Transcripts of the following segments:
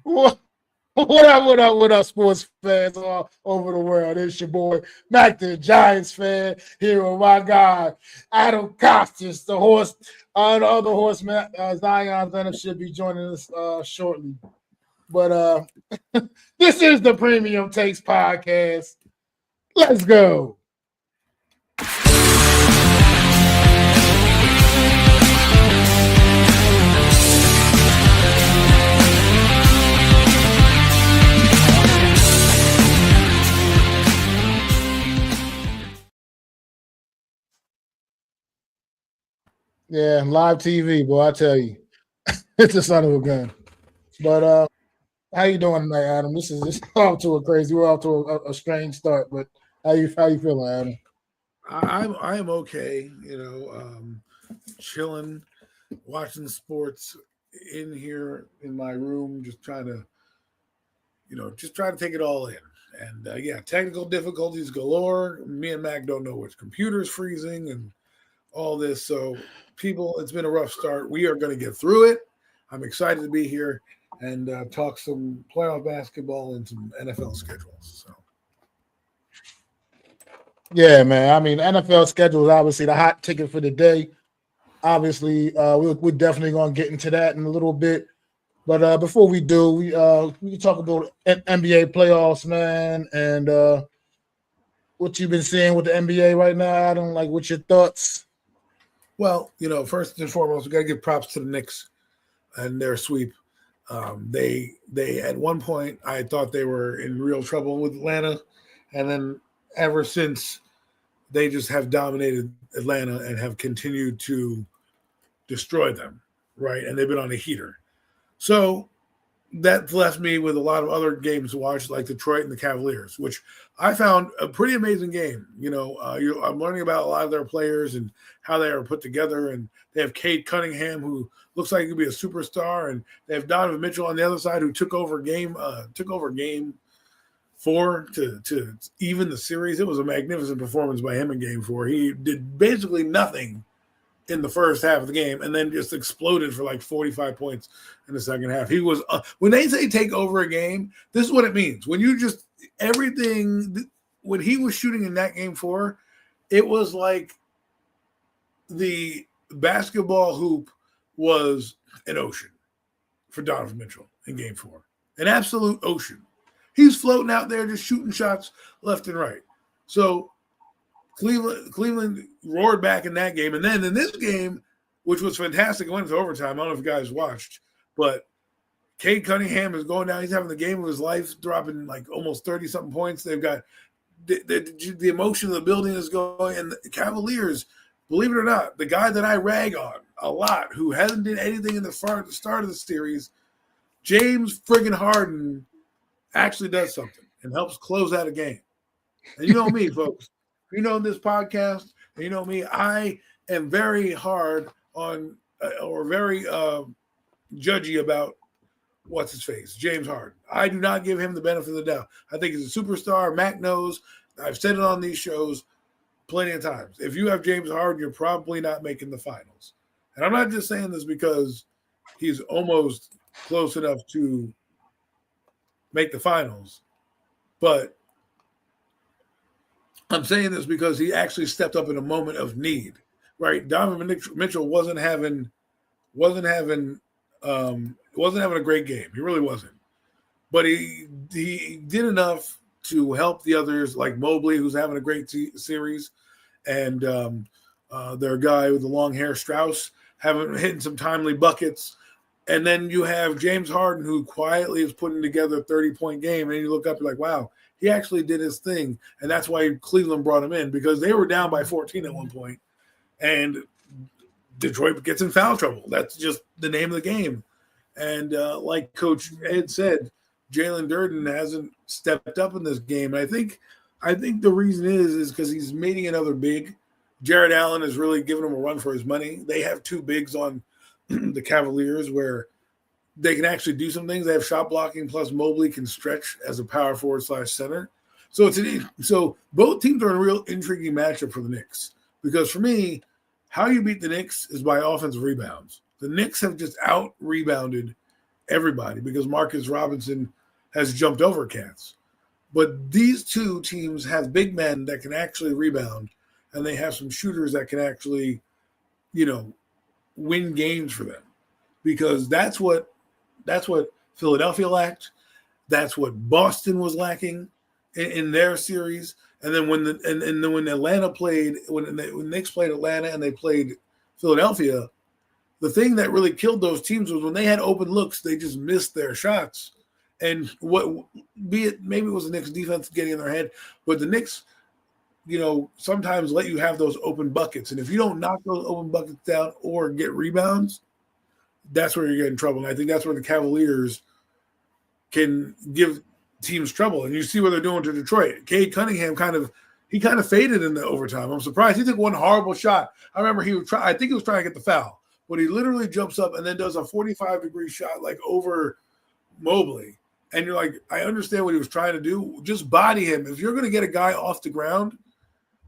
What what up, sports fans all over the world? It's your boy, MacDaGiantsFan, here with my guy, Adam Costas, the horse, the other horseman, Zion Zenith should be joining us shortly. But this is the Premium Takes Podcast. Let's go. Yeah, live TV, boy. I tell you, it's a son of a gun. But how you doing tonight, Adam? This is off to a crazy. We're off to a strange start, but how you feeling, Adam? I am okay. Chilling, watching sports in here in my room, just trying to take it all in. And technical difficulties galore. Me and Mac don't know which computer's freezing and all this. So, people, it's been a rough start. We are going to get through it. I'm excited to be here and talk some playoff basketball and some NFL schedules. So, yeah, man. I mean, NFL schedule is obviously the hot ticket for the day. Obviously, we're definitely going to get into that in a little bit. But before we do, we can talk about NBA playoffs, man, and what you've been seeing with the NBA right now, Adam. Like, what's your thoughts? Well, first and foremost, we got to give props to the Knicks and their sweep. They at one point I thought they were in real trouble with Atlanta, and then ever since they just have dominated Atlanta and have continued to destroy them, right? And they've been on a heater. So that left me with a lot of other games to watch, like Detroit and the Cavaliers, which I found a pretty amazing game. I'm learning about a lot of their players and how they are put together. And they have Cade Cunningham, who looks like he could be a superstar, and they have Donovan Mitchell on the other side, who took over game 4 to even the series. It was a magnificent performance by him in game 4. He did basically nothing in the first half of the game and then just exploded for like 45 points in the second half. He was when they say take over a game, this is what it means. When you just everything when he was shooting in that game 4, it was like the basketball hoop was an ocean for Donovan Mitchell in game 4. An absolute ocean. He's floating out there just shooting shots left and right. So Cleveland roared back in that game. And then in this game, which was fantastic, went into overtime. I don't know if you guys watched, but Cade Cunningham is going down. He's having the game of his life, dropping like almost 30-something points. They've got the emotion of the building is going. And the Cavaliers, believe it or not, the guy that I rag on a lot, who hasn't done anything in the start of the series, James friggin' Harden, actually does something and helps close out a game. And you know me, folks. You know this podcast, and you know me. I am very hard on or very judgy about what's his face, James Harden. I do not give him the benefit of the doubt. I think he's a superstar. Mac knows. I've said it on these shows plenty of times. If you have James Harden, you're probably not making the finals. And I'm not just saying this because he's almost close enough to make the finals, but I'm saying this because he actually stepped up in a moment of need, right? Donovan Mitchell wasn't having a great game. He really wasn't, but he did enough to help the others, like Mobley, who's having a great series, and their guy with the long hair, Strauss, hitting some timely buckets. And then you have James Harden, who quietly is putting together a 30-point game, and you look up, you're like, wow, he actually did his thing. And that's why Cleveland brought him in, because they were down by 14 at one point, and Detroit gets in foul trouble. That's just the name of the game. And like Coach Ed said, Jalen Durden hasn't stepped up in this game. And I think the reason is because he's meeting another big. Jared Allen is really giving him a run for his money. They have 2 bigs on the Cavaliers where they can actually do some things. They have shot blocking, plus Mobley can stretch as a power forward / center. So both teams are in a real intriguing matchup for the Knicks, because for me, how you beat the Knicks is by offensive rebounds. The Knicks have just out-rebounded everybody because Marcus Robinson has jumped over cats. But these two teams have big men that can actually rebound, and they have some shooters that can actually, win games for them. Because that's what Philadelphia lacked. That's what Boston was lacking in their series. And then when Atlanta played, when Knicks played Atlanta and they played Philadelphia, the thing that really killed those teams was when they had open looks, they just missed their shots. And maybe it was the Knicks defense getting in their head, but the Knicks, sometimes let you have those open buckets. And if you don't knock those open buckets down or get rebounds, that's where you get in trouble. And I think that's where the Cavaliers can give teams trouble. And you see what they're doing to Detroit. Cade Cunningham kind of faded in the overtime. I'm surprised. He took one horrible shot. I remember I think he was trying to get the foul, but he literally jumps up and then does a 45-degree shot like over Mobley. And you're like, I understand what he was trying to do. Just body him. If you're going to get a guy off the ground,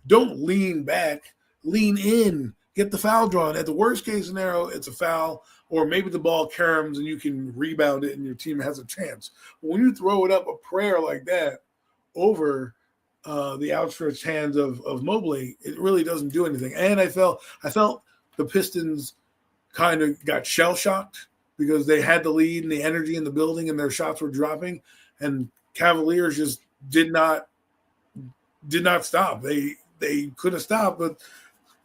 don't lean back. Lean in. Get the foul drawn. At the worst case scenario, it's a foul, or maybe the ball caroms and you can rebound it and your team has a chance. But when you throw it up a prayer like that over the outstretched hands of Mobley, it really doesn't do anything. And I felt the Pistons kind of got shell-shocked because they had the lead and the energy in the building and their shots were dropping, and Cavaliers just did not stop. They could have stopped, but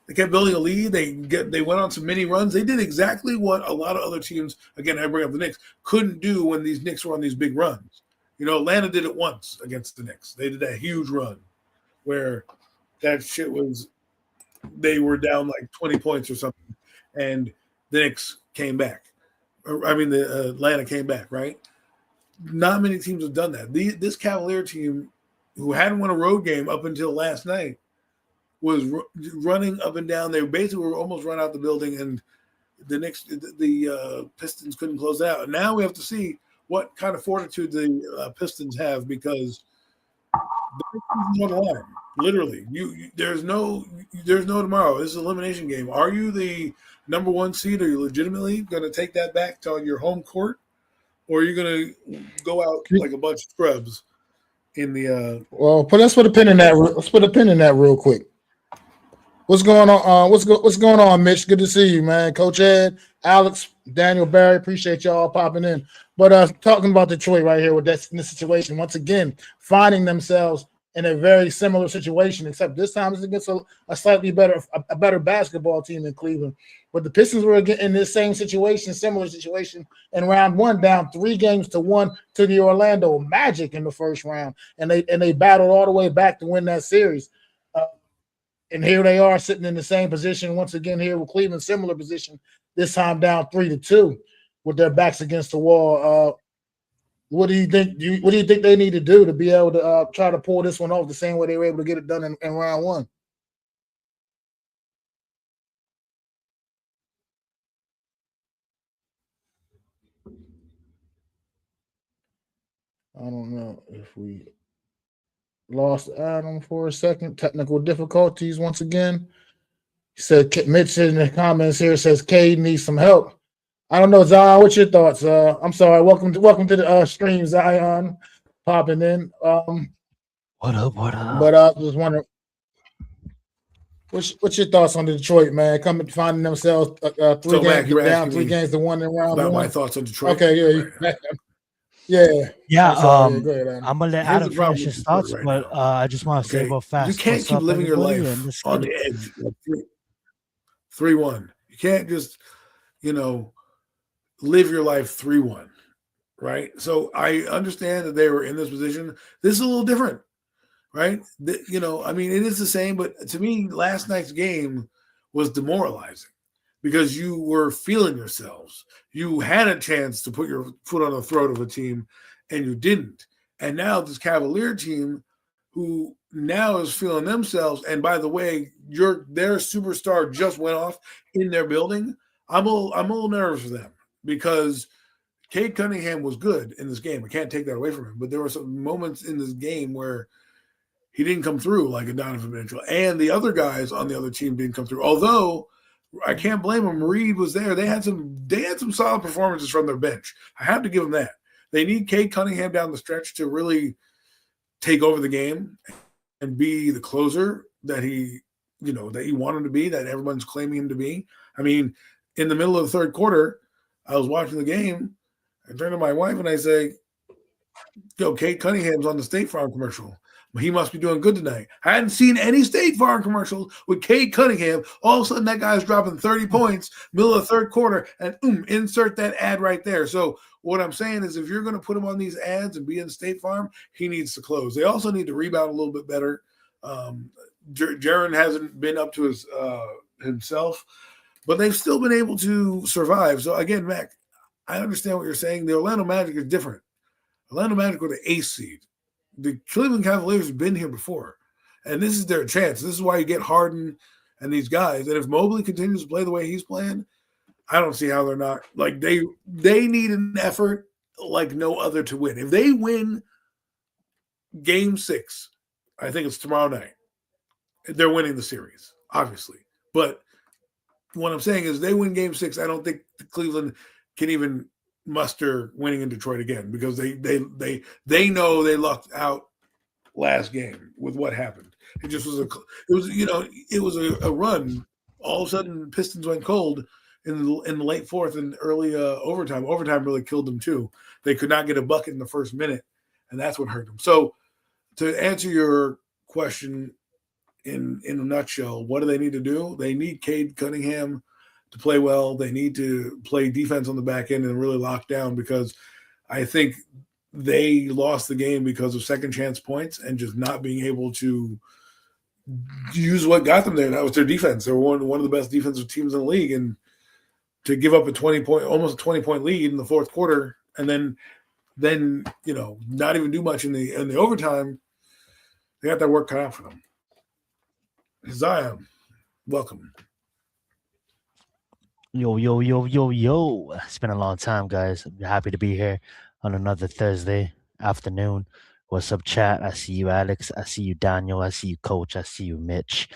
they kept building a lead. They went on some mini runs. They did exactly what a lot of other teams, again, I bring up the Knicks, couldn't do when these Knicks were on these big runs. Atlanta did it once against the Knicks. They did that huge run where that shit was, they were down like 20 points or something, and the Knicks came back. The Atlanta came back, right? Not many teams have done that. This Cavalier team, who hadn't won a road game up until last night, was running up and down. They basically were almost run out the building, and the Pistons couldn't close it out. And now we have to see what kind of fortitude the Pistons have, because the season's on the line. Literally, there's no tomorrow. This is an elimination game. Are you the number one seed? Are you legitimately going to take that back to your home court, or are you going to go out like a bunch of scrubs in the? Well, let's put a pin in that. Let's put a pin in that real quick. What's going on? What's going on, Mitch? Good to see you, man. Coach Ed, Alex, Daniel, Barry. Appreciate y'all popping in. But talking about Detroit right here with this situation, once again, finding themselves in a very similar situation, except this time it's against a slightly better basketball team in Cleveland. But the Pistons were in this same situation, similar situation in round one, down 3-1 to the Orlando Magic in the first round, and they battled all the way back to win that series. And here they are sitting in the same position once again here with Cleveland, similar position, this time down 3-2 with their backs against the wall. What do you think? What do you think they need to do to be able to try to pull this one off the same way they were able to get it done in round one? I don't know if we lost Adam for a second. Technical difficulties once again. He said, Mitch in the comments here says Cade needs some help. I don't know, Zion. What's your thoughts? I'm sorry. Welcome to the stream, Zion, popping in. What up? But I was wondering, what's your thoughts on Detroit, man? Finding themselves three games to 1 in round about one. My thoughts on Detroit. Okay, yeah. I'm Go ahead, Adam. gonna let Here's Adam the problem finish with his thoughts, Detroit but right I just want to say real fast. You can't what's keep up, living your everybody, life and let's on get the it. edge. 3-1. You can't just, live your life 3-1, right? So I understand that they were in this position. This is a little different, right? It is the same, but to me, last night's game was demoralizing because you were feeling yourselves. You had a chance to put your foot on the throat of a team, and you didn't. And now this Cavalier team, who now is feeling themselves, and by the way, their superstar just went off in their building. I'm a little nervous for them because Cade Cunningham was good in this game. I can't take that away from him, but there were some moments in this game where he didn't come through like a Donovan Mitchell, and the other guys on the other team didn't come through. Although I can't blame them. Reed was there. They had some solid performances from their bench. I have to give them that. They need Cade Cunningham down the stretch to really take over the game and be the closer that he wanted to be, that everyone's claiming him to be. I mean, in the middle of the third quarter, I was watching the game. I turn to my wife and I say, yo, Cade Cunningham's on the State Farm commercial. He must be doing good tonight. I hadn't seen any State Farm commercials with Cade Cunningham. All of a sudden, that guy's dropping 30 points, middle of the third quarter, and insert that ad right there. So what I'm saying is if you're going to put him on these ads and be in State Farm, he needs to close. They also need to rebound a little bit better. Jaren hasn't been up to his himself, but they've still been able to survive. So, again, Mac, I understand what you're saying. The Orlando Magic is different. Orlando Magic were the eighth seed. The Cleveland Cavaliers have been here before, and this is their chance. This is why you get Harden and these guys. And if Mobley continues to play the way he's playing, I don't see how they're not. Like, they need an effort like no other to win. If they win Game 6, I think it's tomorrow night, they're winning the series, obviously. But what I'm saying is they win Game 6, I don't think Cleveland can even muster winning in Detroit again because they know they lucked out last game with what happened. It just was a run. All of a sudden, Pistons went cold in the late fourth and early overtime. Overtime really killed them too. They could not get a bucket in the first minute, and that's what hurt them. So, to answer your question in a nutshell, what do they need to do? They need Cade Cunningham to play well. They need to play defense on the back end and really lock down because I think they lost the game because of second chance points and just not being able to use what got them there. That was their defense. They were one of the best defensive teams in the league, and to give up almost a 20-point lead in the fourth quarter, and then not even do much in the overtime, they got that work cut out for them. Zion, welcome. Yo. It's been a long time, guys. I'm happy to be here on another Thursday afternoon. What's up, chat? I see you, Alex. I see you, Daniel. I see you, Coach. I see you, Mitch.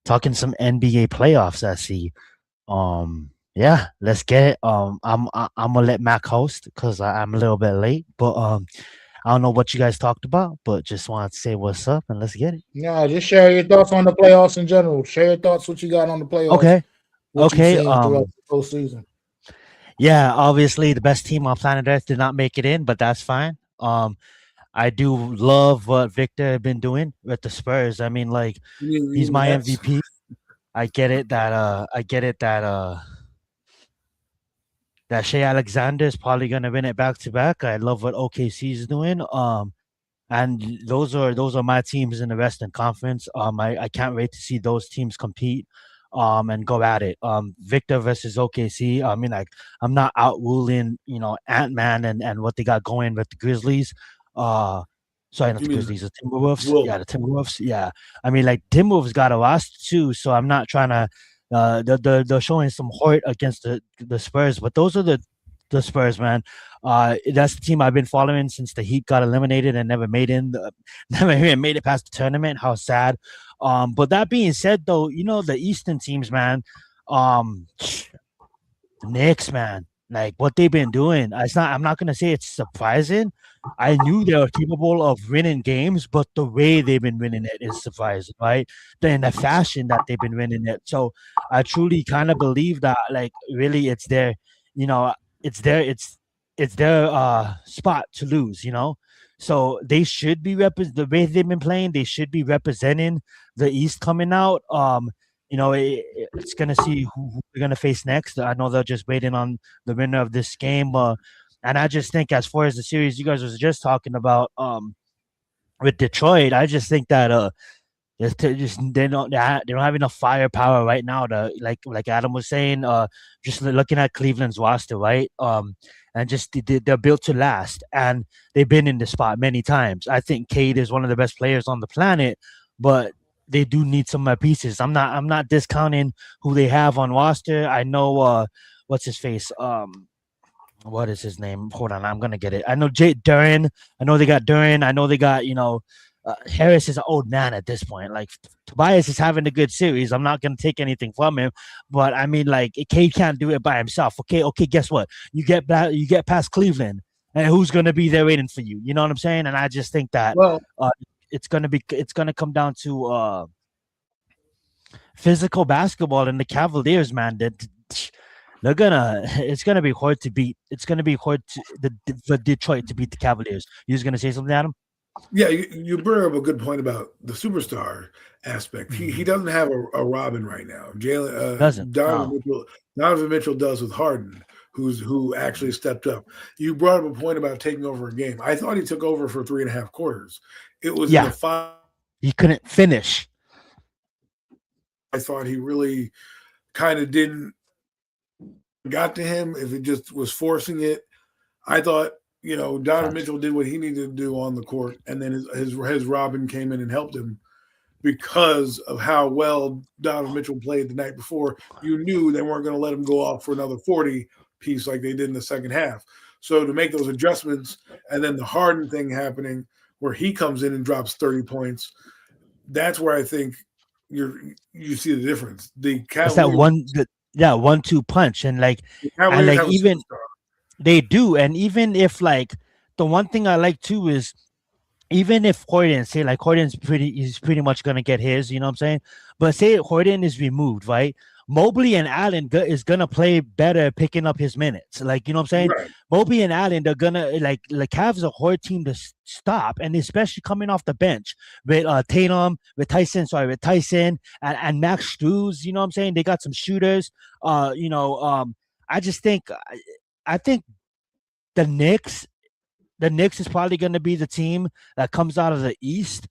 Talking some NBA playoffs, I see. Yeah, let's get it. I'm gonna let Mac host because I'm a little bit late, but I don't know what you guys talked about, but just wanted to say what's up and let's get it. Yeah, just share your thoughts on the playoffs in general. Share your thoughts, what you got on the playoffs. Okay. What Okay. you've seen throughout the postseason. Yeah, obviously the best team on planet Earth did not make it in, but that's fine. I do love what Victor had been doing with the Spurs. I mean, like, he's my MVP. I get it that that Shea Alexander is probably gonna win it back to back. I love what OKC is doing. And those are my teams in the Western Conference. I can't wait to see those teams compete. And go at it. Victor versus OKC. I mean, like, I'm not out ruling, Ant-Man and what they got going with the Grizzlies. Sorry, not the Grizzlies, the Timberwolves. Wolves. Yeah, the Timberwolves. Yeah. I mean, like, Timberwolves got a roster too, so I'm not trying to they're showing some heart against the Spurs, but those are the Spurs, man. That's the team I've been following since the Heat got eliminated and never even made it past the tournament. How sad. But that being said, though, the Eastern teams, man, the Knicks, man, like what they've been doing. I'm not gonna say it's surprising. I knew they were capable of winning games, but the way they've been winning it is surprising, right? In the fashion that they've been winning it. So I truly kind of believe that, like, really, it's their spot to lose, So they should be the way they've been playing. They should be representing the East coming out. It's gonna see who we're gonna face next. I know they're just waiting on the winner of this game. And I just think, as far as the series you guys was just talking about, with Detroit, I just think that they don't have enough firepower right now to, like Adam was saying, just looking at Cleveland's roster, right? And just they're built to last, and they've been in this spot many times. I think Cade is one of the best players on the planet, but they do need some more pieces. I'm not discounting who they have on roster. I know what's his face. What is his name? Hold on, I'm gonna get it. I know Jay Duran. I know they got Duran. I know they got Harris is an old man at this point. Like Tobias is having a good series. I'm not gonna take anything from him, but I mean, like Cade can't do it by himself. Okay. Guess what? You get past Cleveland, and who's gonna be there waiting for you? You know what I'm saying? And I just think that it's gonna come down to physical basketball, and the Cavaliers, man. It's gonna be hard to beat. It's gonna be hard for Detroit to beat the Cavaliers. You was gonna say something, Adam? Yeah, you bring up a good point about the superstar aspect. He doesn't have a Robin right now. Donovan Mitchell does with Harden, who actually stepped up. You brought up a point about taking over a game. I thought he took over for 3.5 quarters. It was in the 5. He couldn't finish. I thought he really kind of didn't got to him if it just was forcing it. I thought, Donovan Mitchell did what he needed to do on the court, and then his Robin came in and helped him because of how well Donovan Mitchell played the night before. You knew they weren't going to let him go off for another 40 piece like they did in the second half. So to make those adjustments, and then the Harden thing happening where he comes in and drops 30 points, that's where I think you see the difference. The Cavaliers, it's that 1-2 punch, and even they do. And even if the one thing I like too is, even if Harden's pretty much gonna get his, you know what I'm saying? But say Harden is removed, right? Mobley and Allen is gonna play better picking up his minutes. You know what I'm saying? Right. Mobley and Allen, they're gonna Cavs a hard team to stop, and especially coming off the bench with Tyson and Max Struz. You know what I'm saying? They got some shooters. I just think the Knicks is probably gonna be the team that comes out of the East,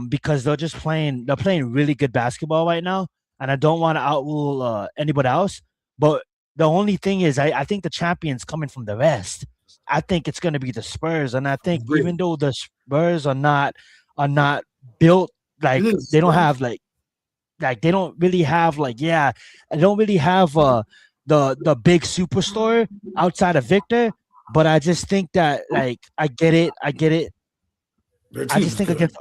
because they're playing really good basketball right now. And I don't want to outrule anybody else, but the only thing is, I think the champion's coming from the West. I think it's going to be the Spurs, and I think even though the Spurs are not built they don't have they don't really have they don't really have the big superstar outside of Victor. But I just think that I get it. I just think against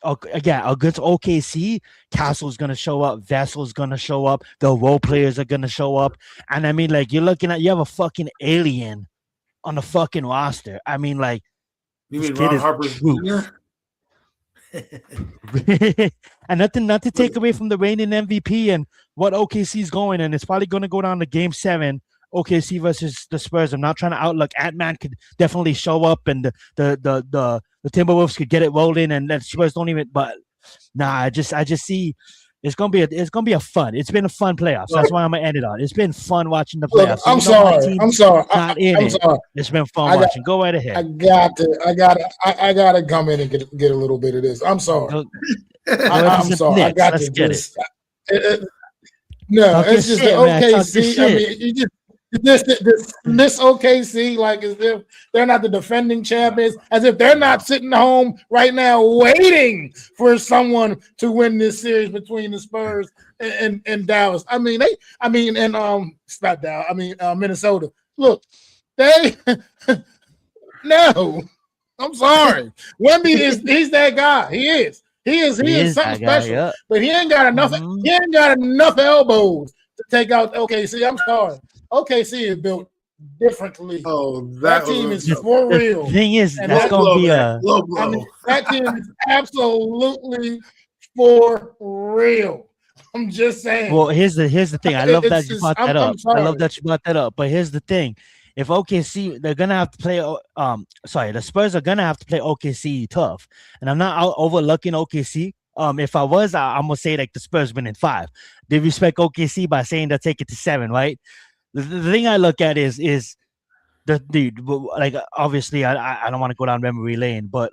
OKC, Castle's gonna show up, Vessel's gonna show up, the role players are gonna show up, and I mean, you're looking at, you have a fucking alien on the fucking roster. I mean, you mean Ron Harper Jr.? And not to take away from the reigning MVP and what OKC's going, and it's probably gonna go down to Game 7. OKC versus the Spurs. I'm not trying to outlook. Ant-Man could definitely show up, and the Timberwolves could get it rolling, and the Spurs don't even. But I just see it's gonna be a fun. It's been a fun playoffs. That's why I'm gonna end it on. It's been fun watching the playoffs. Look, I'm sorry. I'm sorry. It's been fun watching. Go right ahead. I gotta come in and get a little bit of this. I'm sorry. I'm sorry. I got to get it. No, it's just the OKC. I mean, you just. This OKC, as if they're not the defending champions, as if they're not sitting home right now waiting for someone to win this series between the Spurs and Dallas. It's not Dallas. Minnesota. Look, no. I'm sorry. Wemby he's that guy. He is. He is something special. Yeah. But he ain't got enough. He ain't got enough elbows to take out OKC. I'm sorry. OKC is built differently. Oh, that team is for real. The thing is, that's going to be low blow. That team is absolutely for real. I'm just saying. Well, here's the thing. I love that you brought that up. I love that you brought that up. But here's the thing. If OKC, they're gonna have to play. The Spurs are gonna have to play OKC tough, and I'm not overlooking OKC. If I was, I'm gonna say the Spurs win in 5. They respect OKC by saying they'll take it to 7, right? The thing I look at is obviously I don't want to go down memory lane, but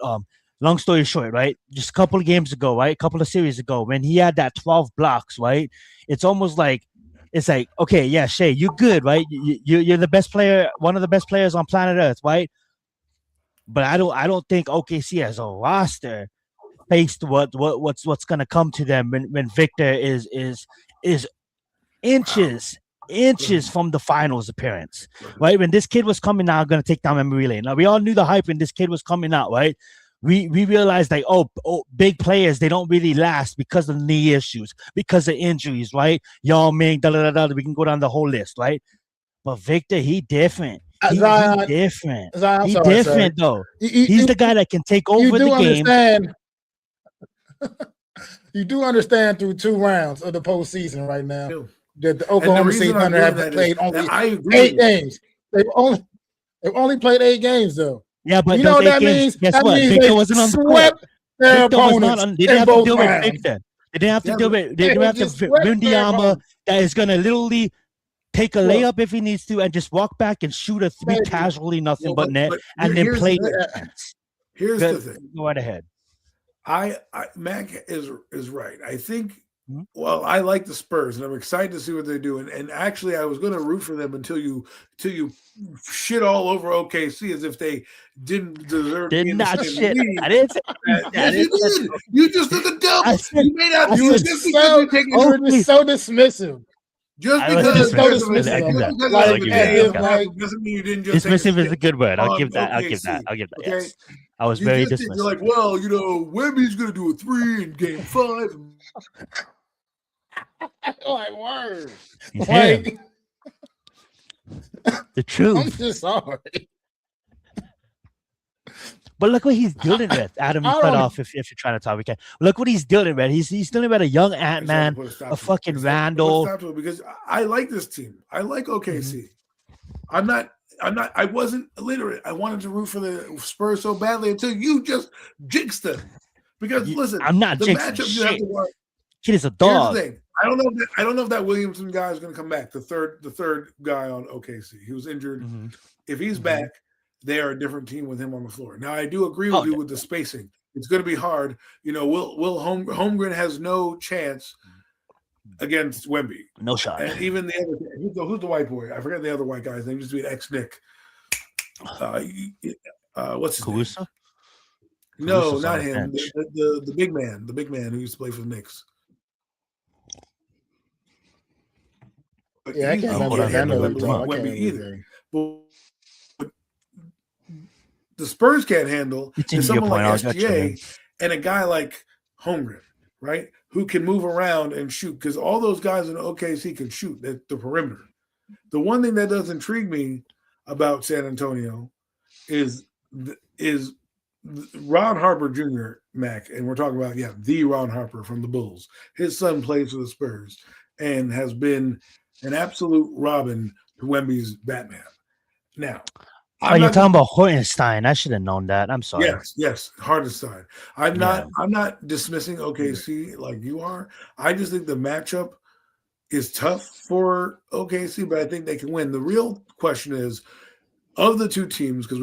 long story short, right? Just a couple of games ago, right? A couple of series ago, when he had that 12 blocks, right? It's almost okay, yeah, Shea, you're good, right? You're the best player, one of the best players on planet Earth, right? But I don't think OKC as a roster faced what's gonna come to them when Victor is inches from the finals appearance, right? When this kid was coming out, going to take down memory lane. Now we all knew the hype when this kid was coming out, right? we realized like, big players, they don't really last because of knee issues, because of injuries, right? Yao Ming, we can go down the whole list, right? But Victor, he different. He different. Zion, I'm He sorry, different sir. though. He's the guy that can take over the game. You do understand through 2 rounds of the postseason right now that the Oklahoma City reason Thunder have played only 8 games. They've only played 8 games though. Yeah, but you know what that games, means? Guess that what? means Victor they wasn't on the swept court. their Victor was opponents not on. They didn't have to deal with Victor. They didn't have to deal with. They didn't have to Windiama that is gonna literally take a layup if he needs to and just walk back and shoot a 3 casually, nothing but net, and then play defense. Here's the thing. Go right ahead. Mac is right. I think. Well, I like the Spurs, and I'm excited to see what they're doing. And actually, I was going to root for them until you shit all over OKC as if they didn't deserve. Did not shit. I didn't say that. You did. You just took a double. You may not. You were just so dismissive. Just because doesn't mean you didn't just dismissive is a good word. I'll give that. Okay? Yes. I was very dismissive. You're like, well, Wemby's going to do a 3 in Game 5. Like, word. Like, the truth. I'm just sorry. But look what he's dealing with. Adam, you cut off if you're trying to talk. We can. Look what he's dealing with. He's dealing with a young Ant-Man, a fucking Randall. Because I like this team. I like OKC. I wasn't illiterate. I wanted to root for the Spurs so badly until you just jinxed them. Because listen, I'm not the jinxing matchup shit. you have to work. Kid is a dog. Here's the thing. I don't know if that Williamson guy is going to come back. The third guy on OKC. He was injured. Mm-hmm. If he's back, they are a different team with him on the floor. Now I do agree with you with the spacing. It's going to be hard. Will Holmgren has no chance against Wemby. No shot. And even the other who's the white boy? I forget the other white guy's name. Used to be an ex-Nick. What's his Caruso? name? No, not him. The big man. The big man who used to play for the Knicks. Yeah, I can't remember Wemby either. But the Spurs can't handle is someone like SGA and a guy like Holmgren, right? Who can move around and shoot, because all those guys in OKC can shoot at the perimeter. The one thing that does intrigue me about San Antonio is Ron Harper Jr., Mac, and we're talking about, the Ron Harper from the Bulls. His son plays for the Spurs and has been an absolute Robin to Wemby's Batman. Now, you're talking about Hartenstein. I should have known that. I'm sorry. Yes, Hartenstein. I'm not dismissing OKC like you are. I just think the matchup is tough for OKC, but I think they can win. The real question is, of the two teams, because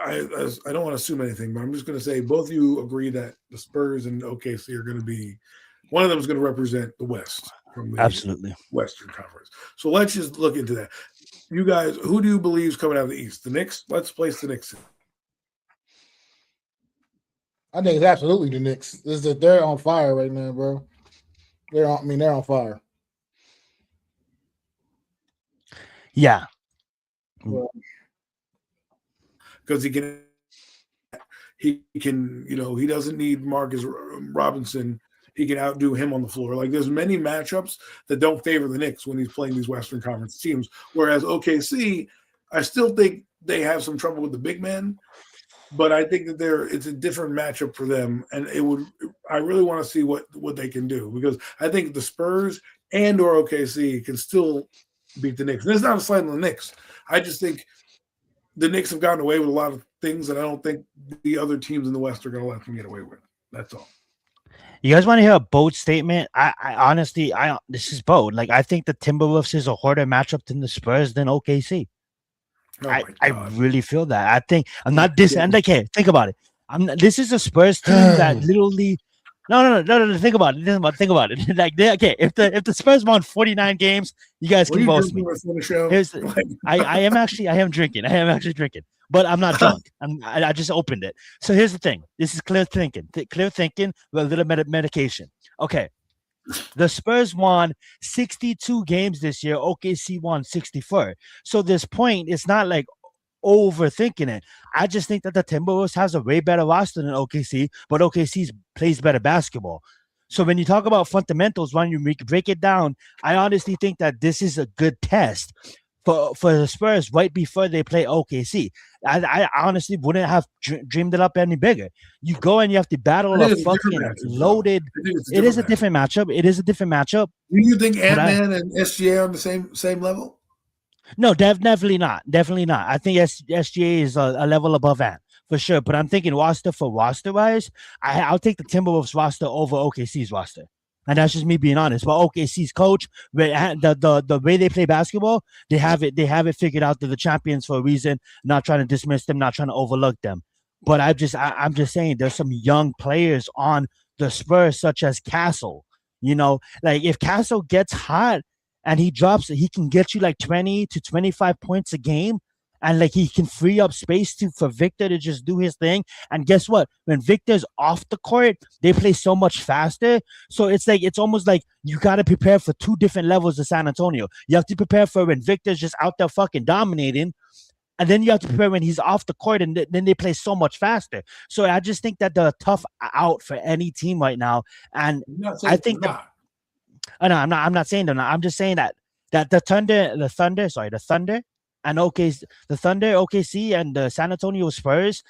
I don't want to assume anything, but I'm just going to say both of you agree that the Spurs and OKC are going to be, one of them is going to represent the West from the absolutely Western Conference. So let's just look into that. You guys, who do you believe is coming out of the East? The Knicks? Let's place the Knicks in. I think it's absolutely the Knicks. They're on fire right now, bro. They're on fire. Yeah. Because he can, he doesn't need Marcus Robinson. He can outdo him on the floor. Like, there's many matchups that don't favor the Knicks when he's playing these Western Conference teams. Whereas OKC, I still think they have some trouble with the big men, but I think that it's a different matchup for them. And I really want to see what they can do, because I think the Spurs and or OKC can still beat the Knicks. And it's not a slight on the Knicks. I just think the Knicks have gotten away with a lot of things that I don't think the other teams in the West are going to let them get away with. That's all. You guys want to hear a bold statement? I honestly, this is bold. Like, I think the Timberwolves is a harder matchup than the Spurs than OKC. I really feel that. I think I'm not this. And okay, think about it. This is a Spurs team that literally. No. Think about it. Think about it. Like, if the Spurs won 49 games, you guys can boast me. I am drinking. I am actually drinking, but I'm not drunk. I just opened it. So here's the thing. This is clear thinking. Clear thinking with a little bit of medication. Okay. The Spurs won 62 games this year. OKC won 64. So this point, it's not like overthinking it. I just think that the Timberwolves has a way better roster than OKC, but OKC plays better basketball. So when you talk about fundamentals, when you break it down, I honestly think that this is a good test for the Spurs right before they play OKC. I honestly wouldn't have dreamed it up any bigger. You go and you have to battle a fucking loaded. It is a different matchup. It is a different matchup. Do you think Ant-Man and SGA are on the same level? No, definitely not. Definitely not. I think SGA is a level above Ant for sure. But I'm thinking roster for roster wise, I'll take the Timberwolves roster over OKC's roster. And that's just me being honest. But OKC's coach, the way they play basketball, they have it figured out. They're the champions for a reason. Not trying to dismiss them, not trying to overlook them. But I'm just saying there's some young players on the Spurs, such as Castle. You know, like if Castle gets hot and he can get you like 20 to 25 points a game. And like he can free up space for Victor to just do his thing. And guess what? When Victor's off the court, they play so much faster. So it's almost like you got to prepare for two different levels of San Antonio. You have to prepare for when Victor's just out there fucking dominating. And then you have to prepare when he's off the court, and then they play so much faster. So I just think that they're a tough out for any team right now. And I think that, no, I'm not saying they're not. I'm just saying that the Thunder, and the Thunder, OKC, and the San Antonio Spurs,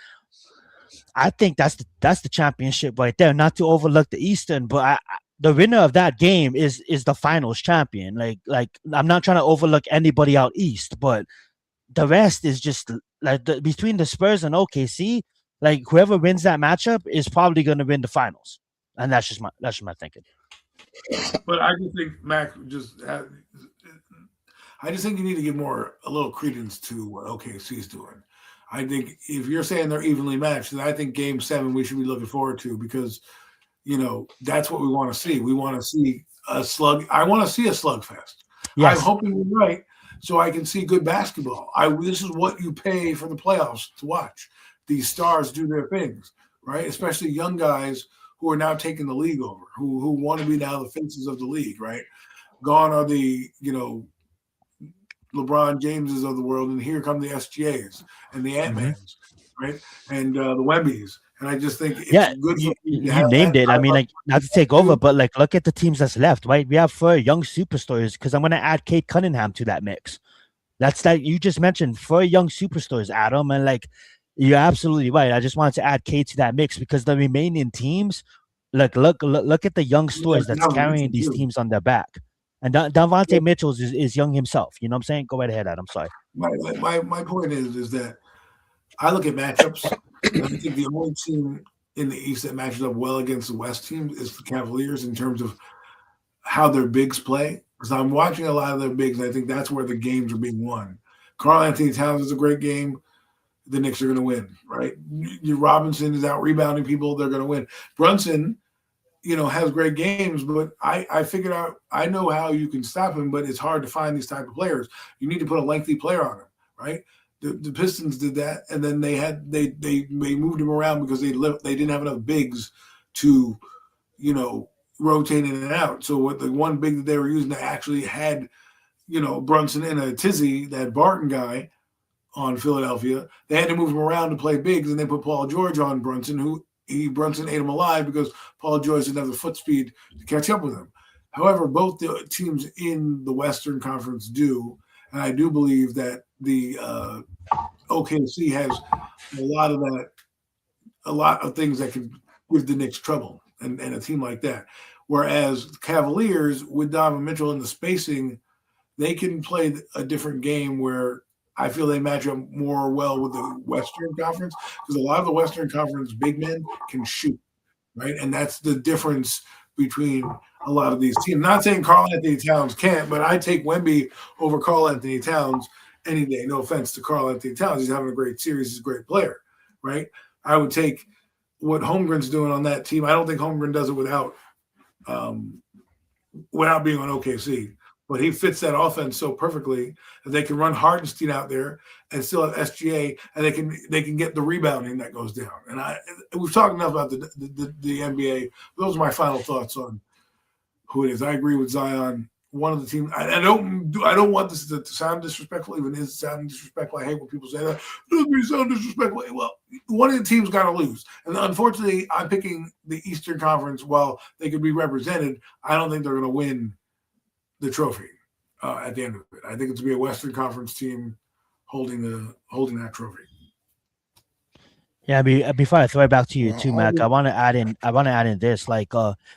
I think that's the championship right there. Not to overlook the Eastern, but the winner of that game is the finals champion. Like I'm not trying to overlook anybody out East, but the rest is just like between the Spurs and OKC. Like whoever wins that matchup is probably going to win the finals, and that's just my thinking. But I just think Mac I just think you need to give a little credence to what OKC's doing. I think if you're saying they're evenly matched, then I think Game 7 we should be looking forward to because, that's what we want to see. We want to see a slug. I want to see a slugfest. Yes. I'm hoping you're right so I can see good basketball. This is what you pay for the playoffs to watch. These stars do their things, right? Especially young guys who are now taking the league over, who want to be now the faces of the league, right? Gone are the, LeBron Jameses of the world, and here come the SGAs and the Ant-Mans, right? And the Wembys. And I just think it's good. You named it. I mean, like, not to take over, but like, look at the teams that's left, right? We have 4 young superstars because I'm going to add Kate Cunningham to that mix. That's that you just mentioned 4 young superstars, Adam, and like, you're absolutely right. I just wanted to add Kate to that mix because the remaining teams, look at the young stars that's carrying these teams on their back. And Davante Mitchell is young himself. You know what I'm saying? Go right ahead, Adam. Sorry. My point is that I look at matchups. And I think the only team in the East that matches up well against the West teams is the Cavaliers in terms of how their bigs play. Because I'm watching a lot of their bigs, and I think that's where the games are being won. Karl Anthony Towns is a great game. The Knicks are going to win, right? Robinson is out rebounding people. They're going to win. Brunson, has great games, but I figured out I know how you can stop him, but it's hard to find these type of players. You need to put a lengthy player on him, right? The Pistons did that, and then they moved him around because they didn't have enough bigs to, rotate in and out. So what the one big that they were using, they actually had, Brunson and a Tizzy, that Barton guy on Philadelphia. They had to move him around to play bigs, and they put Paul George on Brunson, Brunson ate him alive because Paul George didn't have the foot speed to catch up with him. However, both the teams in the Western Conference do, and I do believe that the OKC has a lot of things that can give the Knicks trouble and a team like that. Whereas Cavaliers, with Donovan Mitchell and the spacing, they can play a different game where I feel they match up more well with the Western Conference because a lot of the Western Conference big men can shoot, right? And that's the difference between a lot of these teams. Not saying Karl Anthony Towns can't, but I take Wemby over Karl Anthony Towns any day. No offense to Karl Anthony Towns. He's having a great series. He's a great player, right? I would take what Holmgren's doing on that team. I don't think Holmgren does it without being on OKC. But he fits that offense so perfectly that they can run Hartenstein out there and still have SGA, and they can get the rebounding that goes down. And we've talked enough about the NBA. Those are my final thoughts on who it is. I agree with Zion one of the teams. I don't want this to sound disrespectful, even is sounding disrespectful. I hate when people say that. It doesn't sound disrespectful. Well, one of the teams got to lose, and unfortunately, I'm picking the Eastern Conference. While they could be represented, I don't think they're going to win the trophy at the end of it. I think it's going to be a Western Conference team holding that trophy. Yeah, before I throw it back to you too, Mac, I want to add in this. Like,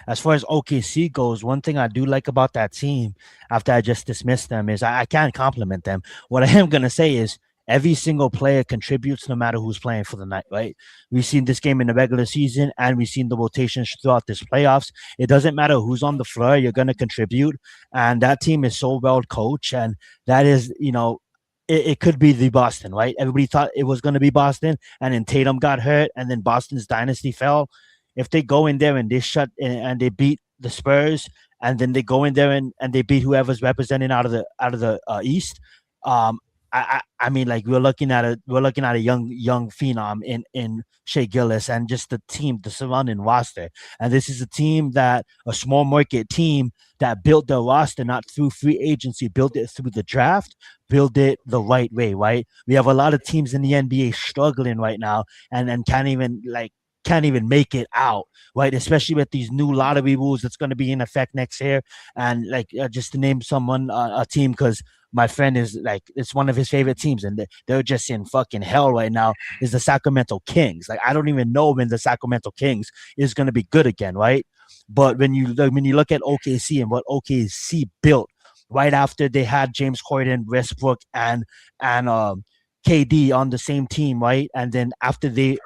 as far as OKC goes, one thing I do like about that team, after I just dismissed them, is I can't compliment them. What I am gonna say is every single player contributes, no matter who's playing for the night. Right? We've seen this game in the regular season, and we've seen the rotations throughout this playoffs. It doesn't matter who's on the floor; you're gonna contribute, and that team is so well coached, and that is, it could be the Boston, right? Everybody thought it was going to be Boston, and then Tatum got hurt, and then Boston's dynasty fell. If they go in there and they and they beat the Spurs, and then they go in there and they beat whoever's representing out of the East, I mean, like we're looking at a young phenom in Shea Gillis and just the team, the surrounding roster. And this is a small market team that built their roster not through free agency, built it through the draft, built it the right way, right? We have a lot of teams in the NBA struggling right now and can't even make it out, right? Especially with these new lottery rules that's going to be in effect next year. And just to name someone, a team, because my friend is it's one of his favorite teams, and they're just in fucking hell right now, is the Sacramento Kings. Like, I don't even know when the Sacramento Kings is going to be good again, right? But when you look at OKC and what OKC built right after they had James Harden, Westbrook, and KD on the same team, right? And then after they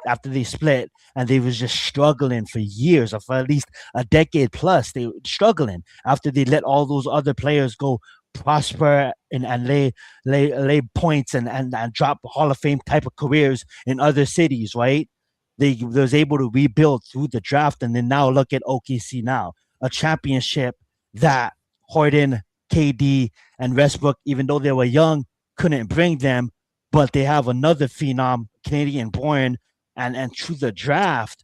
split and they was just struggling for years, or for at least a decade plus, they were struggling after they let all those other players go prosper and lay points and drop Hall of Fame type of careers in other cities, right? They was able to rebuild through the draft, and then now look at OKC now, a championship that Harden, KD, and Westbrook, even though they were young, couldn't bring them, but they have another phenom, Canadian born, and through the draft,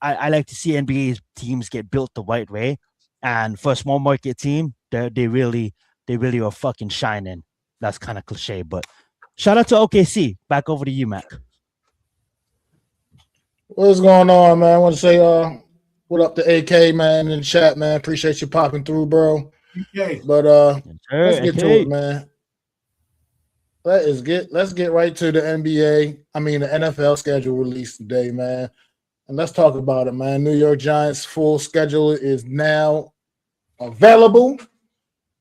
I like to see NBA teams get built the right way, and for a small market team, they really are fucking shining. That's kind of cliche, but shout out to OKC. Back over to you, Mac. What's going on, man? I want to say what up to AK, man, in the chat, man. Appreciate you popping through, bro. Okay. But let's get to it, man. Let's get right to the NBA. I mean, the NFL schedule released today, man. And let's talk about it, man. New York Giants' full schedule is now available.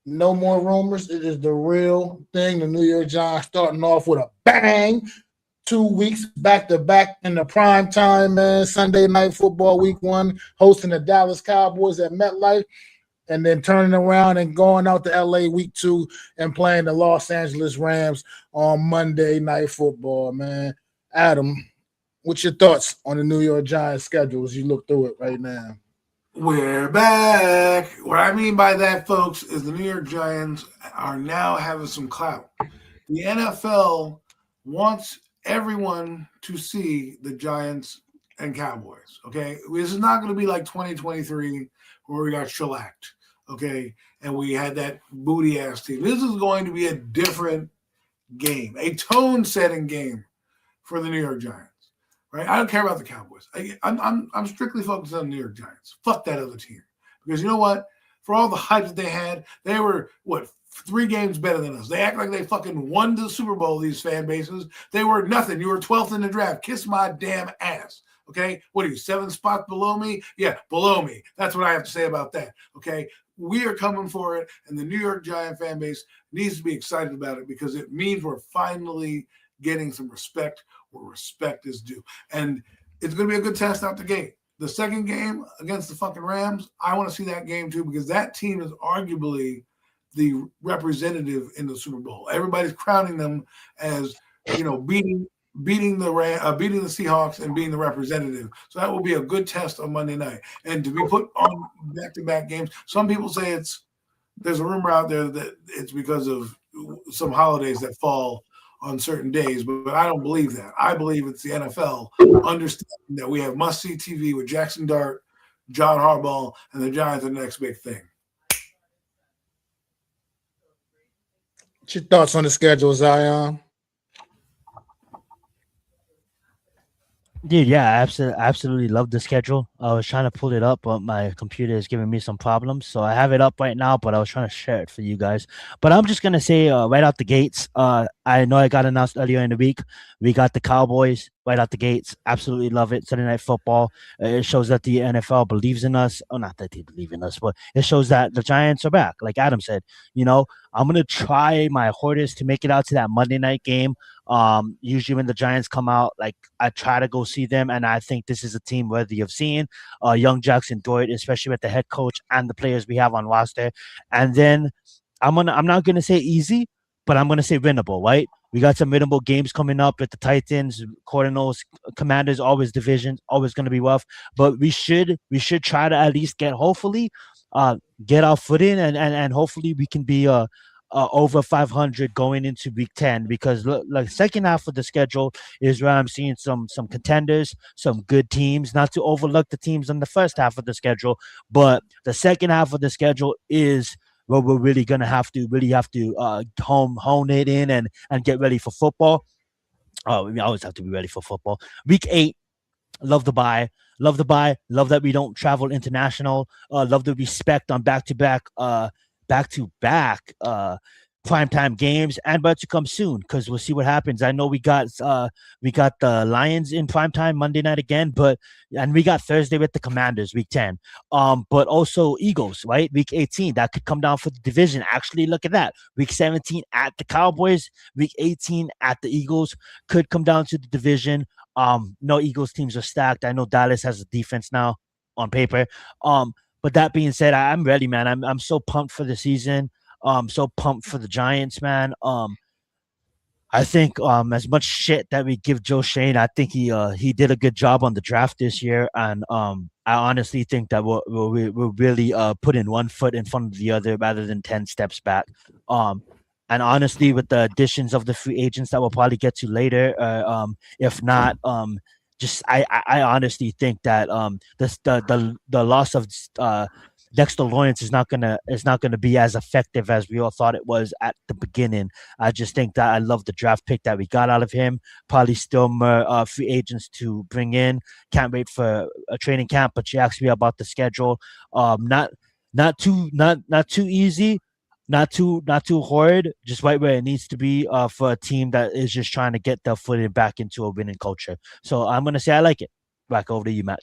No more rumors. It is the real thing. The New York Giants starting off with a bang. 2 weeks back-to-back in the prime time, man. Sunday Night Football Week 1, hosting the Dallas Cowboys at MetLife, and then turning around and going out to LA Week 2 and playing the Los Angeles Rams on Monday Night Football, man. Adam, what's your thoughts on the New York Giants schedule as you look through it right now? We're back. What I mean by that, folks, is the New York Giants are now having some clout. The NFL wants everyone to see the Giants and Cowboys, okay? This is not going to be like 2023 where we got shellacked, okay? And we had that booty-ass team. This is going to be a different game, a tone-setting game for the New York Giants. Right? I don't care about the Cowboys. I'm strictly focused on the New York Giants. Fuck that other team. Because you know what? For all the hype that they were, 3 games better than us. They act like they fucking won the Super Bowl, these fan bases. They were nothing. You were 12th in the draft. Kiss my damn ass. Okay? What are you, 7 spots below me? Yeah, below me. That's what I have to say about that. Okay? We are coming for it, and the New York Giant fan base needs to be excited about it because it means we're finally getting some respect where respect is due. And it's going to be a good test out the gate. The second game against the fucking Rams, I want to see that game too because that team is arguably the representative in the Super Bowl. Everybody's crowning them as, beating the Seahawks and being the representative. So that will be a good test on Monday night. And to be put on back-to-back games, some people say there's a rumor out there that it's because of some holidays that fall on certain days, but I don't believe that. I believe it's the NFL understanding that we have must-see TV with Jackson Dart, John Harbaugh, and the Giants are the next big thing. What's your thoughts on the schedule, Zion? Dude, yeah, I absolutely love the schedule. I was trying to pull it up, but my computer is giving me some problems. So I have it up right now, but I was trying to share it for you guys. But I'm just gonna say right out the gates, I know I got announced earlier in the week. We got the Cowboys right out the gates. Absolutely love it. Sunday Night Football. It shows that the NFL believes in us. Oh, not that they believe in us, but it shows that the Giants are back. Like Adam said, I'm gonna try my hardest to make it out to that Monday night game. Usually when the Giants come out, like I try to go see them, and I think this is a team worthy of seeing. Young Jackson Doyle, especially with the head coach and the players we have on roster. And then I'm not gonna say easy, but I'm gonna say winnable, right? We got some winnable games coming up at the Titans, Cardinals, Commanders, always divisions, always gonna be rough. But we should try to at least get our foot in, and hopefully we can be over 500 going into week 10, because look, like second half of the schedule is where I'm seeing some contenders, some good teams, not to overlook the teams on the first half of the schedule, but the second half of the schedule is where we're really gonna have to hone it in and get ready for football. Oh, we always have to be ready for football. Week 8, love the buy. Love the buy. Love that we don't travel international. Love the respect on back-to-back primetime games, and about to come soon, because we'll see what happens. I know we got the Lions in primetime Monday night again, and we got Thursday with the Commanders week 10. But also Eagles, right? Week 18, that could come down for the division. Actually, look at that. Week 17 at the Cowboys, week 18 at the Eagles, could come down to the division. No, Eagles teams are stacked. I know Dallas has a defense now on paper. But that being said, I'm ready, man. I'm so pumped for the season. So pumped for the Giants, man. I think as much shit that we give Joe Shane, I think he did a good job on the draft this year, and I honestly think that we'll really put in one foot in front of the other rather than 10 steps back. And honestly, with the additions of the free agents that we'll probably get to later, if not, just I honestly think that the loss of Dexter Lawrence is not gonna be as effective as we all thought it was at the beginning. I just think that I love the draft pick that we got out of him. Probably still more free agents to bring in. Can't wait for a training camp. But you asked me about the schedule. Not too easy. Not too hard, just right where it needs to be for a team that is just trying to get their footing back into a winning culture. So I'm gonna say I like it. Back over to you, Matt.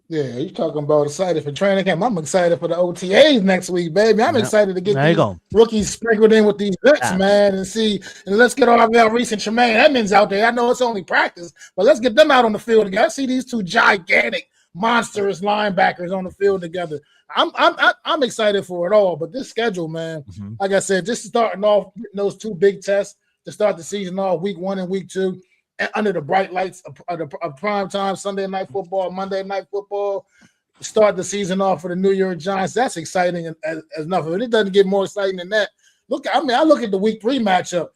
Yeah, you talking about excited for training camp. I'm excited for the OTAs next week, baby. I'm excited to get these rookies sprinkled in with these vets, man, and let's get all our recent Tremaine Edmonds out there. I know it's only practice, but let's get them out on the field again. I see these two gigantic, monstrous linebackers on the field together. I'm excited for it all, but this schedule, man, like I said, just starting off those two big tests to start the season off, week 1 and week 2, under the bright lights of prime time, Sunday night football, Monday night football, start the season off for the New York Giants. That's exciting as enough of it. It doesn't get more exciting than that. I look at the week 3 matchup.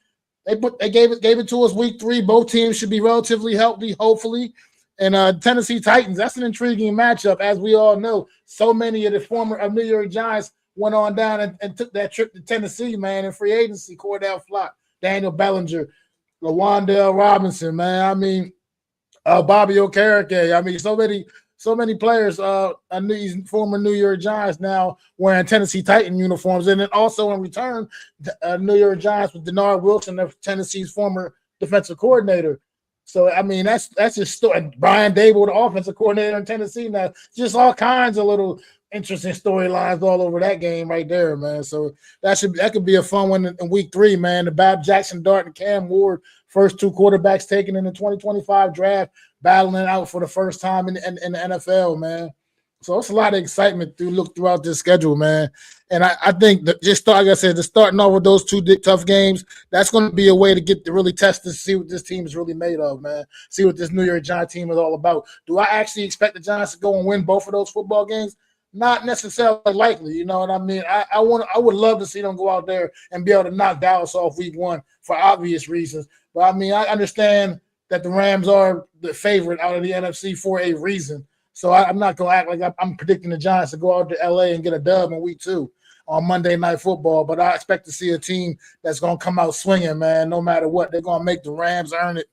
They gave it to us week 3. Both teams should be relatively healthy, hopefully. And Tennessee Titans, that's an intriguing matchup, as we all know. So many of the former New York Giants went on down and took that trip to Tennessee, man, in free agency. Cordell Flott, Daniel Bellinger, LaWandale Robinson, man. I mean, Bobby Okereke. I mean, so many players, these former New York Giants now wearing Tennessee Titan uniforms. And then also in return, New York Giants with Denard Wilson, Tennessee's former defensive coordinator. So, I mean, that's just – Brian Dable, the offensive coordinator in Tennessee now. Just all kinds of little interesting storylines all over that game right there, man. So, that could be a fun one in week 3, man. The Bob Jackson Dart and Cam Ward, first 2 quarterbacks taken in the 2025 draft, battling out for the first time in the NFL, man. So, it's a lot of excitement to look throughout this schedule, man. And I think that like I said, starting off with those 2 tough games, that's going to be a way to get to really test to see what this team is really made of, man. See what this New York Giants team is all about. Do I actually expect the Giants to go and win both of those football games? Not necessarily likely, you know what I mean? I would love to see them go out there and be able to knock Dallas off week 1 for obvious reasons. But, I mean, I understand that the Rams are the favorite out of the NFC for a reason. So I'm not going to act like I'm predicting the Giants to go out to L.A. and get a dub in week 2 on Monday Night Football. But I expect to see a team that's going to come out swinging, man. No matter what, they're going to make the Rams earn it,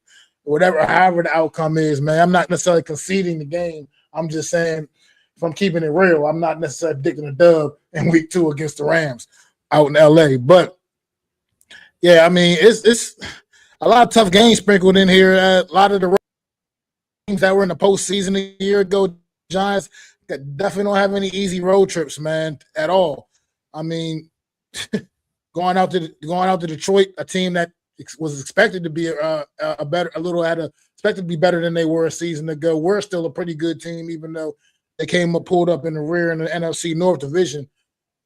however the outcome is, man. I'm not necessarily conceding the game. I'm just saying, if I'm keeping it real, I'm not necessarily predicting a dub in week 2 against the Rams out in LA. But yeah, I mean, it's a lot of tough games sprinkled in here. A lot of the teams that were in the postseason a year ago, Giants, definitely don't have any easy road trips, man, at all. I mean, going out to Detroit, a team that was expected to be expected to be better than they were a season ago. We're still a pretty good team, even though they came up pulled up in the rear in the NFC North Division.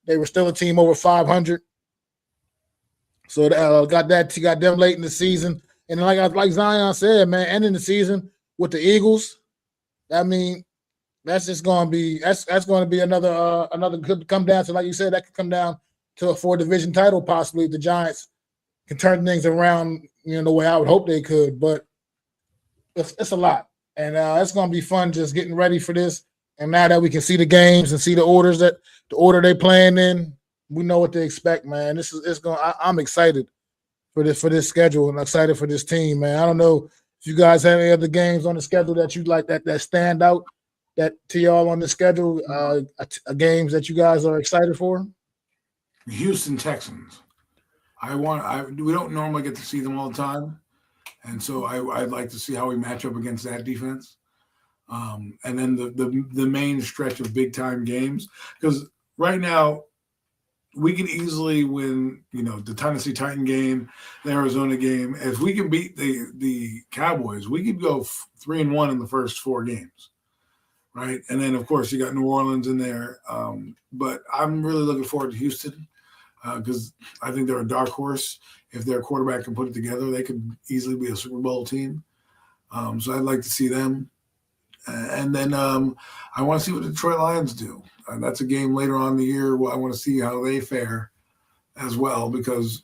They were still a team over 500. So got them late in the season, and like Zion said, man, ending the season with the Eagles. I mean, that's just going to be another could come down to, like you said, that could come down to a 4-division title possibly if the Giants can turn things around, the way I would hope they could. But it's a lot, and it's going to be fun just getting ready for this. And now that we can see the games and see the order they playing in, we know what to expect, man. I'm excited for this schedule and excited for this team, man. I don't know if you guys have any other games on the schedule that you like that stand out that to y'all on the schedule, games that you guys are excited for. Houston Texans. We don't normally get to see them all the time, and so I'd like to see how we match up against that defense. And then the main stretch of big time games, because right now we can easily win, the Tennessee Titan game, the Arizona game. If we can beat the Cowboys, we could go 3-1 in the first 4 games, right? And then of course you got New Orleans in there. But I'm really looking forward to Houston because I think they're a dark horse. If their quarterback can put it together, they could easily be a Super Bowl team. So I'd like to see them. And then I want to see what the Detroit Lions do. That's a game later on in the year. I want to see how they fare as well, because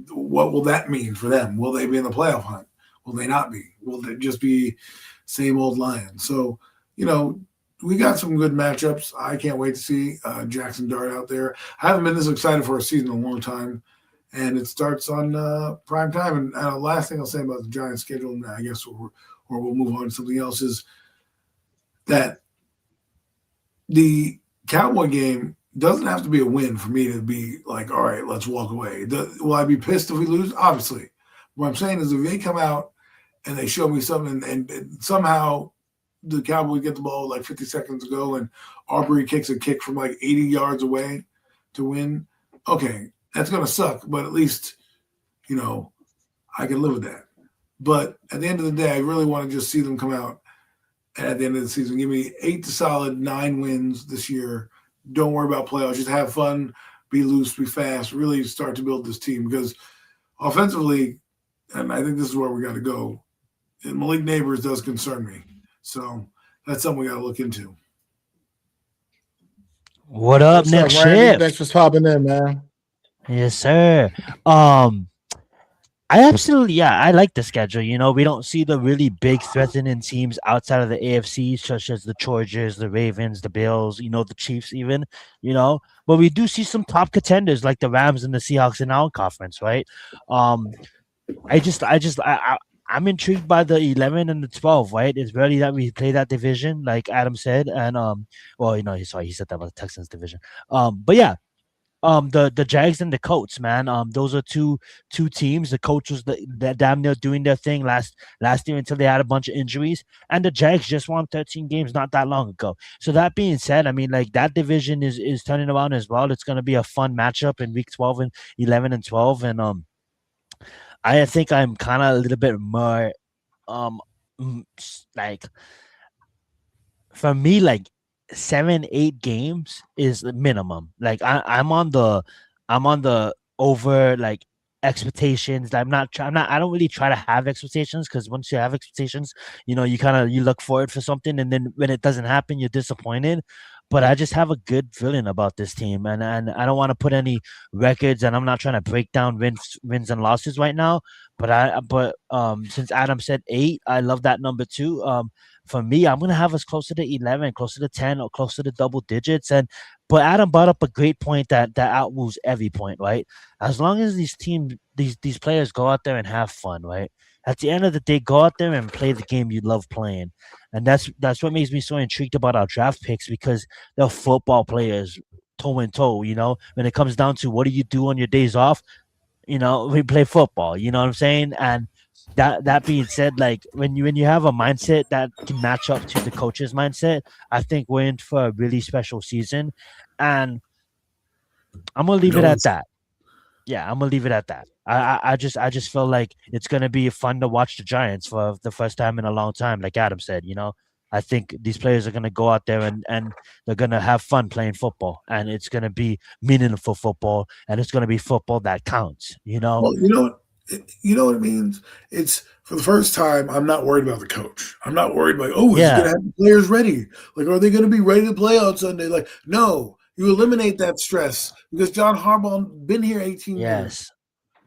what will that mean for them? Will they be in the playoff hunt? Will they not be? Will they just be same old Lions? So, we got some good matchups. I can't wait to see Jackson Dart out there. I haven't been this excited for a season in a long time, and it starts on Primetime. And last thing I'll say about the Giants schedule, and I guess or we'll move on to something else, is that the Cowboy game doesn't have to be a win for me to be like, all right, let's walk away. Will I be pissed if we lose? Obviously. What I'm saying is if they come out and they show me something and somehow the Cowboys get the ball like 50 seconds ago and Aubrey kicks a kick from like 80 yards away to win, okay, that's going to suck, but at least, I can live with that. But at the end of the day, I really want to just see them come out and at the end of the season, give me 8 to solid 9 wins this year. Don't worry about playoffs. Just have fun, be loose, be fast, really start to build this team. Because offensively, and I think this is where we got to go, and Malik Neighbors does concern me. So that's something we got to look into. What up, Nick Ship? Thanks for popping in, man. Yes, sir. I like the schedule. We don't see the really big threatening teams outside of the AFC, such as the Chargers, the Ravens, the Bills, the Chiefs even, but we do see some top contenders like the Rams and the Seahawks in our conference, right? I'm intrigued by the 11 and the 12, right? It's rarely that we play that division, like Adam said, and he said that about the Texans division. But yeah. The Jags and the Colts, man. Those are two teams. The Colts was the damn near doing their thing last year until they had a bunch of injuries, and the Jags just won 13 games not that long ago. So that being said, I mean, like that division is turning around as well. It's going to be a fun matchup in week 12 and 11 and 12, and I think I'm kind of a little bit more like for me, like 7-8 games is the minimum. Like I'm on the over like expectations. I don't really try to have expectations, because once you have expectations, you look forward for something, and then when it doesn't happen, you're disappointed. But I just have a good feeling about this team, and I don't want to put any records, and I'm not trying to break down wins and losses right now. But since Adam said 8, I love that number too. For me, I'm gonna have us closer to 11, closer to 10, or closer to double digits. And But Adam brought up a great point that outmoves every point, right? As long as these players go out there and have fun, right? At the end of the day, go out there and play the game you love playing, and that's what makes me so intrigued about our draft picks because they're football players, toe and toe. You know, when it comes down to what do you do on your days off, we play football. You know what I'm saying? And that being said, like when you have a mindset that can match up to the coach's mindset, I think we're in for a really special season. And I'm gonna leave it at that. Yeah, I'm gonna leave it at that. I just feel like it's gonna be fun to watch the Giants for the first time in a long time. Like Adam said, I think these players are gonna go out there and they're gonna have fun playing football, and it's gonna be meaningful football, and it's gonna be football that counts. Well, you know what it means? It's for the first time, I'm not worried about the coach. I'm not worried is he going to have the players ready? Like, are they going to be ready to play on Sunday? Like, no, you eliminate that stress because John Harbaugh been here 18 years.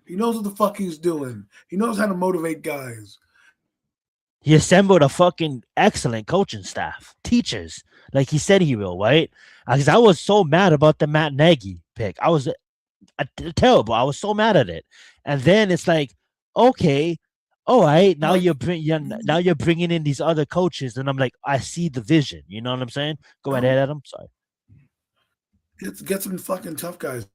He knows what the fuck he's doing. He knows how to motivate guys. He assembled a fucking excellent coaching staff, teachers, like he said he will, right? Because I was so mad about the Matt Nagy pick. I was terrible. I was so mad at it. And then it's like, okay, all right, now you're bringing in these other coaches, and I'm like, I see the vision. You know what I'm saying? Go ahead, Adam. Sorry. Get some fucking tough guys.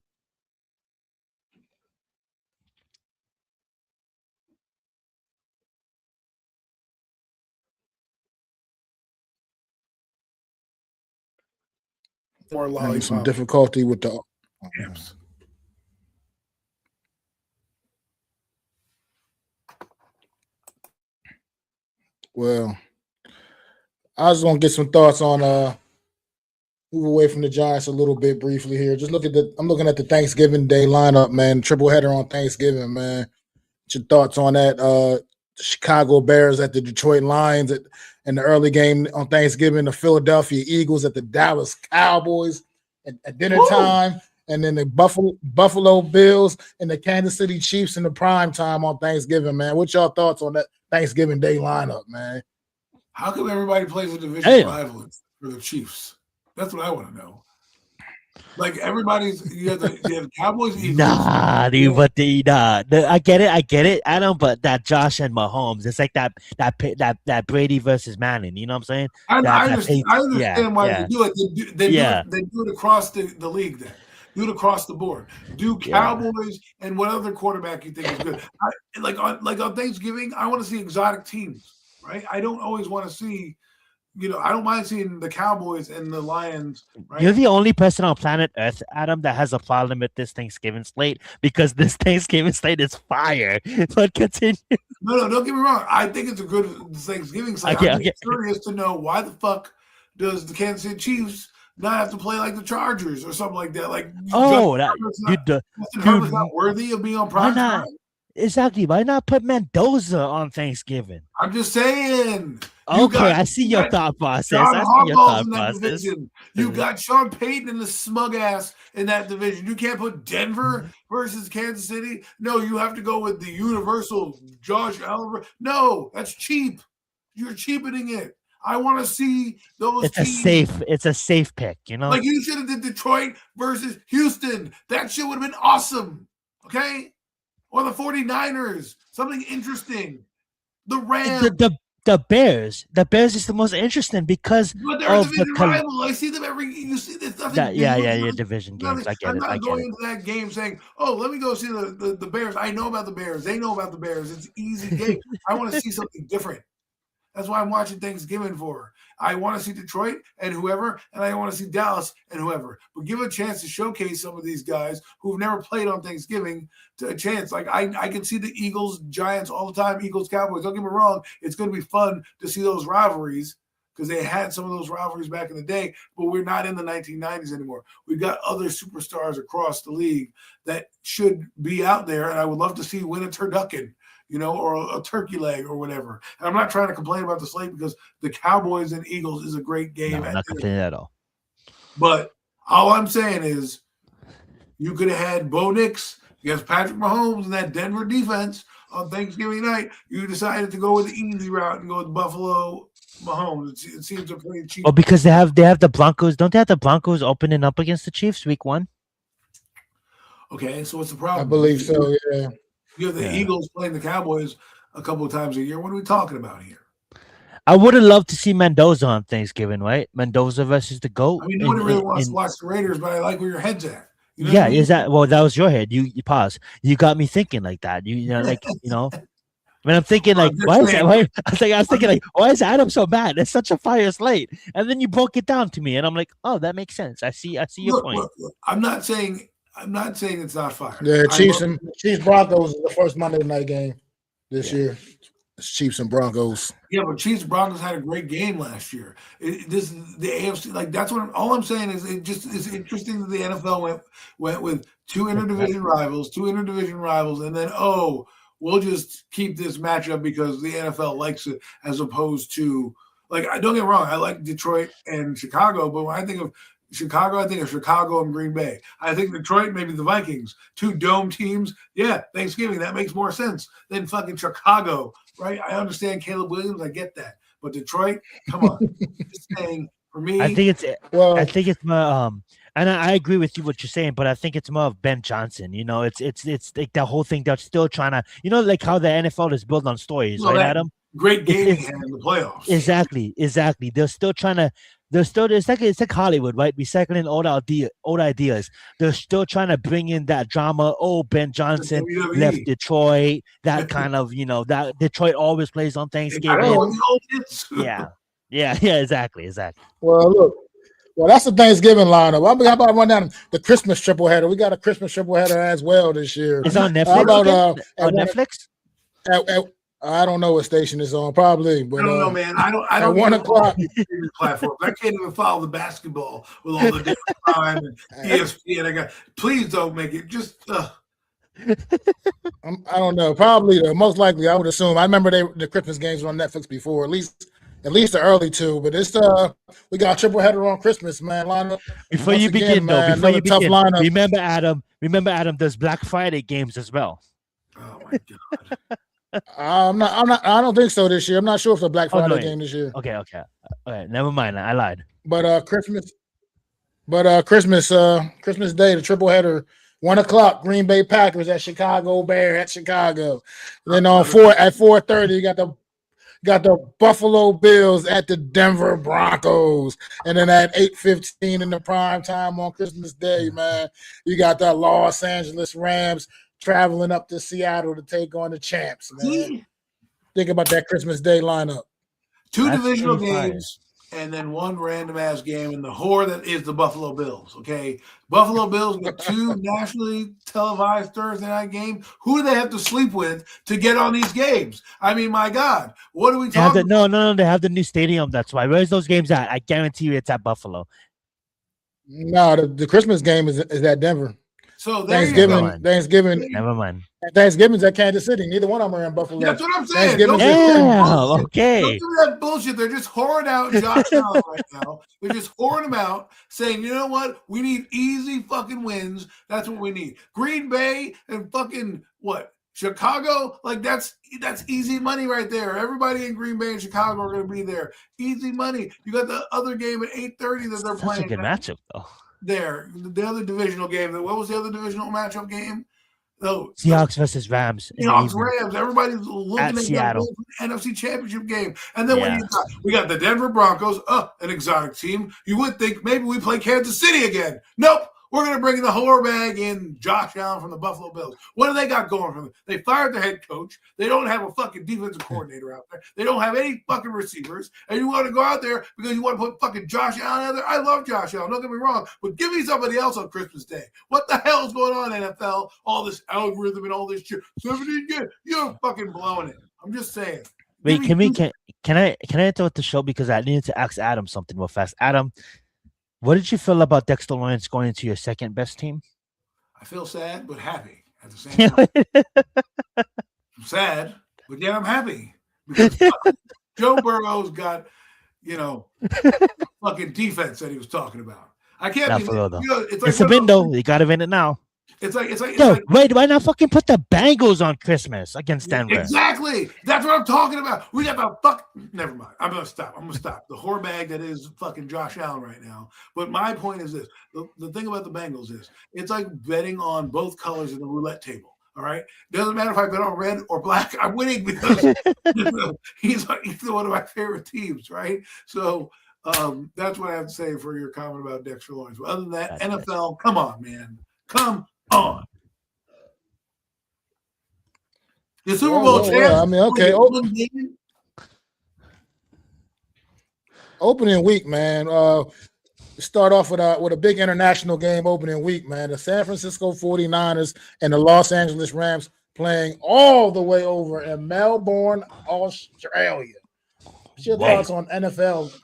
More lollipop. Some difficulty with the camps. Well, I was gonna get some thoughts on move away from the Giants a little bit briefly here. I'm looking at the Thanksgiving Day lineup, man. Triple header on Thanksgiving, man. What's your thoughts on that? The Chicago Bears at the Detroit Lions in the early game on Thanksgiving, the Philadelphia Eagles at the Dallas Cowboys at dinner time, and then the Buffalo Bills and the Kansas City Chiefs in the prime time on Thanksgiving, man. What's your thoughts on that Thanksgiving Day lineup, man? How come everybody plays a division rival for the Chiefs? That's what I want to know. Like you have the Cowboys. Eagles. Nah, dude, but I get it, Adam. But that Josh and Mahomes, it's like that Brady versus Manning. You know what I'm saying? I understand why they do it. They do it across the league. Then do it across the board. Do Cowboys and what other quarterback you think is good? On Thanksgiving, I want to see exotic teams, right? I don't always want to see. I don't mind seeing the Cowboys and the Lions. Right? You're the only person on planet Earth, Adam, that has a problem with this Thanksgiving slate because this Thanksgiving slate is fire. But continue. No, don't get me wrong. I think it's a good Thanksgiving slate. I'm curious to know why the fuck does the Kansas City Chiefs not have to play like the Chargers or something like that? Like, Justin Herbert's not worthy of being on prime time. Exactly. Why not put Mendoza on Thanksgiving? I'm just saying. I see your thought process. You got Sean Payton and the smug ass in that division. You can't put Denver versus Kansas City. No, you have to go with the universal Josh Allen. No, that's cheap. You're cheapening it. I want to see those teams. It's a safe pick, Like you should have did Detroit versus Houston. That shit would have been awesome. Okay? Or the 49ers. Something interesting. The Rams. The Bears. The Bears is the most interesting because they're a division rival. I see them you see this. Your division games. I'm not going into that game saying, "Oh, let me go see the Bears." I know about the Bears. They know about the Bears. It's an easy game. I want to see something different. That's why I'm watching Thanksgiving for. I want to see Detroit and whoever, and I want to see Dallas and whoever. But give a chance to showcase some of these guys who've never played on Thanksgiving to a chance. Like I can see the Eagles, Giants all the time, Eagles, Cowboys. Don't get me wrong. It's going to be fun to see those rivalries because they had some of those rivalries back in the day, but we're not in the 1990s anymore. We've got other superstars across the league that should be out there, and I would love to see win a turducken. Or a turkey leg or whatever. And I'm not trying to complain about the slate because the Cowboys and Eagles is a great game. No, I'm not complaining at all. But all I'm saying is you could have had Bo Nix against Patrick Mahomes and that Denver defense on Thanksgiving night, you decided to go with the easy route and go with Buffalo Mahomes. It seems a pretty cheap. Oh, because they have the Broncos. Don't they have the Broncos opening up against the Chiefs week 1? Okay, so what's the problem? I believe so. Yeah. You have the Eagles playing the Cowboys a couple of times a year. What are we talking about here? I would have loved to see Mendoza on Thanksgiving, right? Mendoza versus the GOAT. I mean, nobody really wants to watch the Raiders, but I like where your head's at. You know yeah, what I mean? is that that was your head? You pause. You got me thinking like that. You know, like When I'm thinking like, why is that? Why, I was thinking like, why is Adam so bad? It's such a fire slate. And then you broke it down to me, and I'm like, oh, that makes sense. I see your point. Look, I'm not saying it's not fire. Yeah, Chiefs Broncos is the first Monday night game this year. It's Chiefs and Broncos. Yeah, but Chiefs Broncos had a great game last year. This is the AFC. Like that's what all I'm saying is it just is interesting that the NFL went with two interdivision rivals, and then we'll just keep this matchup because the NFL likes it, as opposed to like don't get me wrong, I like Detroit and Chicago, but when I think of Chicago, I think of Chicago and Green Bay. I think Detroit, maybe the Vikings, two dome teams. Yeah, Thanksgiving, that makes more sense than fucking Chicago, right? I understand Caleb Williams, I get that, but Detroit, come on. Just saying, for me, I think it's more and I agree with you what you're saying, but I think it's more of Ben Johnson. You know, it's like the whole thing. They're still trying to, like how the NFL is built on stories, right, Adam? Great game in the playoffs. Exactly. They're still trying to. It's like Hollywood, right? Recycling old ideas. They're still trying to bring in that drama. Oh, Ben Johnson left Detroit. That kind of, that Detroit always plays on Thanksgiving. Yeah, exactly. Well, that's the Thanksgiving lineup. How about run down the Christmas triple header? We got a Christmas triple header as well this year. It's on Netflix. On Netflix? I don't know what station it's on, probably. But, I don't know, man. I don't. At 1 o'clock platforms. I can't even follow the basketball with all the different time and ESPN. Please don't make it just. I don't know. Probably, most likely, I would assume. I remember the Christmas games were on Netflix before, at least the early two. But it's we got a triple header on Christmas, man. Lineup. Before you begin, lineup. Remember, Adam. There's Black Friday games as well. Oh my god. I don't think so this year. I'm not sure if it's a Black Friday game this year. Okay. All right, never mind. I lied. But Christmas Day, the triple header, 1 o'clock, Green Bay Packers at Chicago Bears at Chicago. And then at 4:30, you got the Buffalo Bills at the Denver Broncos. And then at 8:15 in the prime time on Christmas Day, man, you got the Los Angeles Rams traveling up to Seattle to take on the champs, man. Think about that Christmas Day lineup. Two divisional games and then one random ass game in the whore that is the Buffalo Bills. Okay. Buffalo Bills with two nationally televised Thursday night games. Who do they have to sleep with to get on these games? I mean, my God, what are we talking about? No, they have the new stadium. That's why. Where's those games at? I guarantee you it's at Buffalo. No, the Christmas game is at Denver. So Thanksgiving. Never mind. Thanksgiving's at Kansas City. Neither one of them are in Buffalo. That's what I'm saying. Okay. Don't do that bullshit. They're just whoring out Josh Allen right now. They're just whoring him out, saying, you know what? We need easy fucking wins. That's what we need. Green Bay and fucking what? Chicago? Like that's easy money right there. Everybody in Green Bay and Chicago are going to be there. Easy money. You got the other game at 8:30 that they're playing. That's a good matchup, though. There, the other divisional game. What was the other divisional matchup game? Seahawks versus Rams. Seahawks Rams. Everybody's looking at Seattle. The NFC Championship game, and then when we got the Denver Broncos, an exotic team. You would think maybe we play Kansas City again. Nope. We're going to bring the whore bag in Josh Allen from the Buffalo Bills. What do they got going for them? They fired their head coach. They don't have a fucking defensive coordinator out there. They don't have any fucking receivers. And you want to go out there because you want to put fucking Josh Allen out there? I love Josh Allen. Don't get me wrong. But give me somebody else on Christmas Day. What the hell is going on, NFL? All this algorithm and all this shit. 17 games. You're fucking blowing it. I'm just saying. Wait, can I interrupt the show because I needed to ask Adam something real fast. Adam, what did you feel about Dexter Lawrence going into your second best team? I feel sad but happy at the same time. I'm sad, but yeah, I'm happy because Joe Burrow's got, fucking defense that he was talking about. I can't Not be. for real, though. It's like it's a window. You got to win it now. It's Yo, like wait, why not fucking put the Bengals on Christmas against Denver? exactly. That's what I'm talking about. We got the fuck. Never mind. I'm gonna stop. The whore bag that is fucking Josh Allen right now. But my point is this: the thing about the Bengals is it's like betting on both colors of the roulette table. All right. Doesn't matter if I bet on red or black. I'm winning because he's one of my favorite teams. Right. So that's what I have to say for your comment about Dexter Lawrence. But other than that, that's NFL, come on, man. Come on. The Super Bowl champs. I mean, okay. Opening week, man. Start off with a big international game opening week, man. The San Francisco 49ers and the Los Angeles Rams playing all the way over in Melbourne, Australia. What's your thoughts on NFL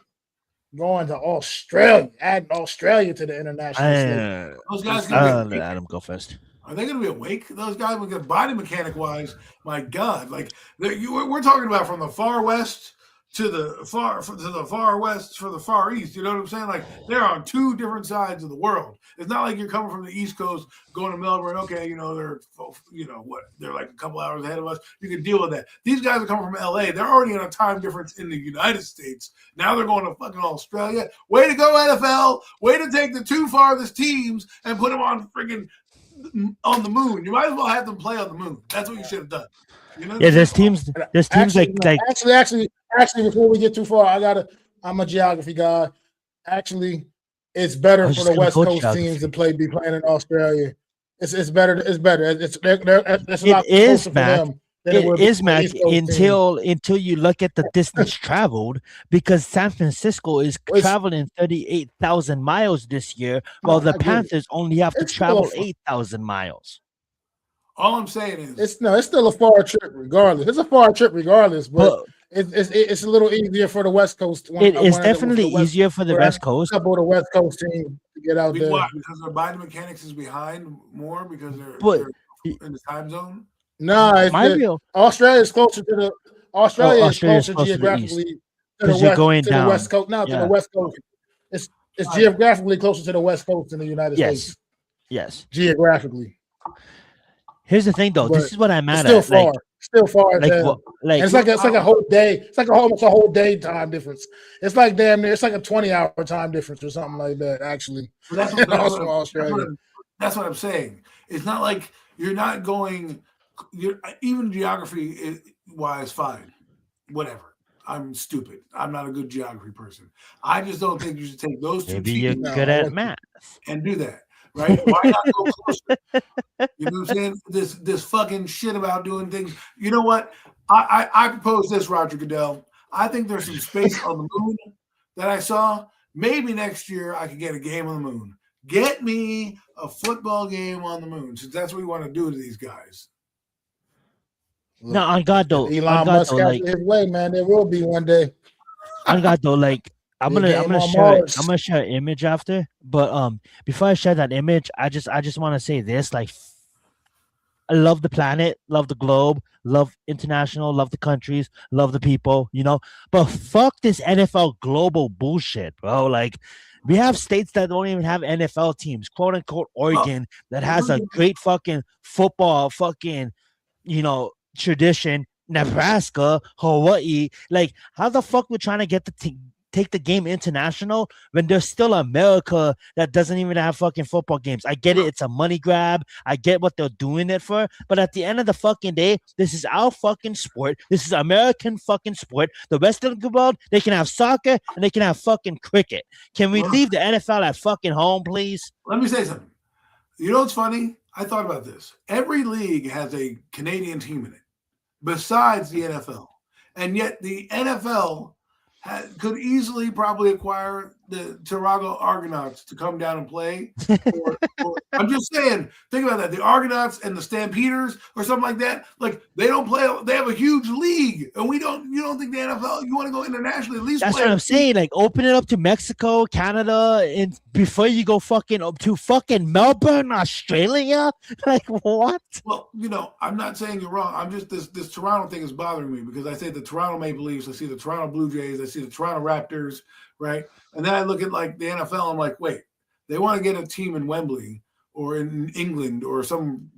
going to Australia, adding Australia to the international slate? Those guys let Adam go first. Are they going to be awake? Those guys, with body mechanic wise, my God! Like we're talking about from the far west to the far west for the far east. You know what I'm saying? Like they're on two different sides of the world. It's not like you're coming from the East Coast going to Melbourne. Okay, they're like a couple hours ahead of us. You can deal with that. These guys are coming from LA. They're already on a time difference in the United States. Now they're going to fucking Australia. Way to go, NFL! Way to take the two farthest teams and put them on freaking on the moon. You might as well have them play on the moon. That's what you should have done. You know? Yeah, there's teams actually, like actually before we get too far, I'm a geography guy. Actually, it's better for the West Coast teams to be playing in Australia. It's better. It's better. It's a lot closer for them. It is, Mac, until you look at the distance traveled, because San Francisco is traveling 38,000 miles this year, while the Panthers only have to travel 8,000 miles. All I'm saying is it's still a far trip regardless. It's a far trip regardless, but it's a little easier for the West Coast. It's definitely easier for the West Coast. Couple of the West Coast team to get out there. Why? Because their body mechanics is behind more because they're in the time zone. No, Australia is closer to the is closer geographically to the West Coast. Now to the West Coast, it's geographically closer to the West Coast than the United States. Yes, geographically. Here's the thing, though. This is what I'm mad at. Still far. And it's like a whole day. It's like almost a whole day time difference. It's like damn near. It's like a 20-hour time difference or something like that. Actually, that's what I'm saying. It's not like you're not going. Even geography wise, fine, whatever. I'm stupid. I'm not a good geography person. I just don't think you should take those two. Maybe you're good at math and do that, right? Why not go closer? You know what I'm saying? This fucking shit about doing things. You know what? I propose this, Roger Goodell. I think there's some space on the moon that I saw. Maybe next year I could get a game on the moon. Get me a football game on the moon, since that's what we want to do to these guys. Look, no, on God though, Elon Musk has his way, man. There will be one day. On God though, like I'm gonna share an image after, but before I share that image, I just want to say this: like, I love the planet, love the globe, love international, love the countries, love the people, But fuck this NFL global bullshit, bro. Like, we have states that don't even have NFL teams, quote unquote Oregon, that has a great fucking football, tradition. Nebraska, Hawaii, like how the fuck we're trying to get take the game international when there's still America that doesn't even have fucking football games. I get it, it's a money grab. I get what they're doing it for, but at the end of the fucking day, this is our fucking sport. This is American fucking sport. The rest of the world, they can have soccer and they can have fucking cricket. Can we leave the NFL at fucking home, please? Let me say something. You know what's funny? I thought about this. Every league has a Canadian team in it, besides the NFL. And yet the NFL could easily probably acquire the Toronto Argonauts to come down and play. I'm just saying, think about that. The Argonauts and the Stampeders or something like that, like they don't play. They have a huge league, and you don't think the NFL, you want to go internationally at least. That's what I'm saying. Like, open it up to Mexico, Canada, and before you go fucking up to fucking Melbourne, Australia. Like, what? Well, I'm not saying you're wrong. I'm just this Toronto thing is bothering me because I say the Toronto Maple Leafs, I see the Toronto Blue Jays, I see the Toronto Raptors, right? And then I look at like the NFL, I'm like, wait, they want to get a team in Wembley or in England or some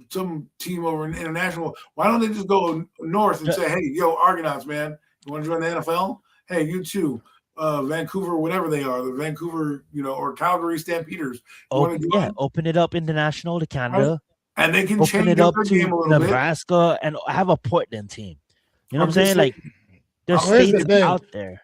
team over in international. Why don't they just go north and say, hey, yo, Argonauts, man, you want to join the NFL? Hey, you too. Vancouver, whatever they are, the Vancouver, or Calgary Stampeders. Open it up international to Canada. Right. And they can open change it up their to game a little Nebraska bit. and have a Portland team. You know what I'm saying? Like, there's states out there.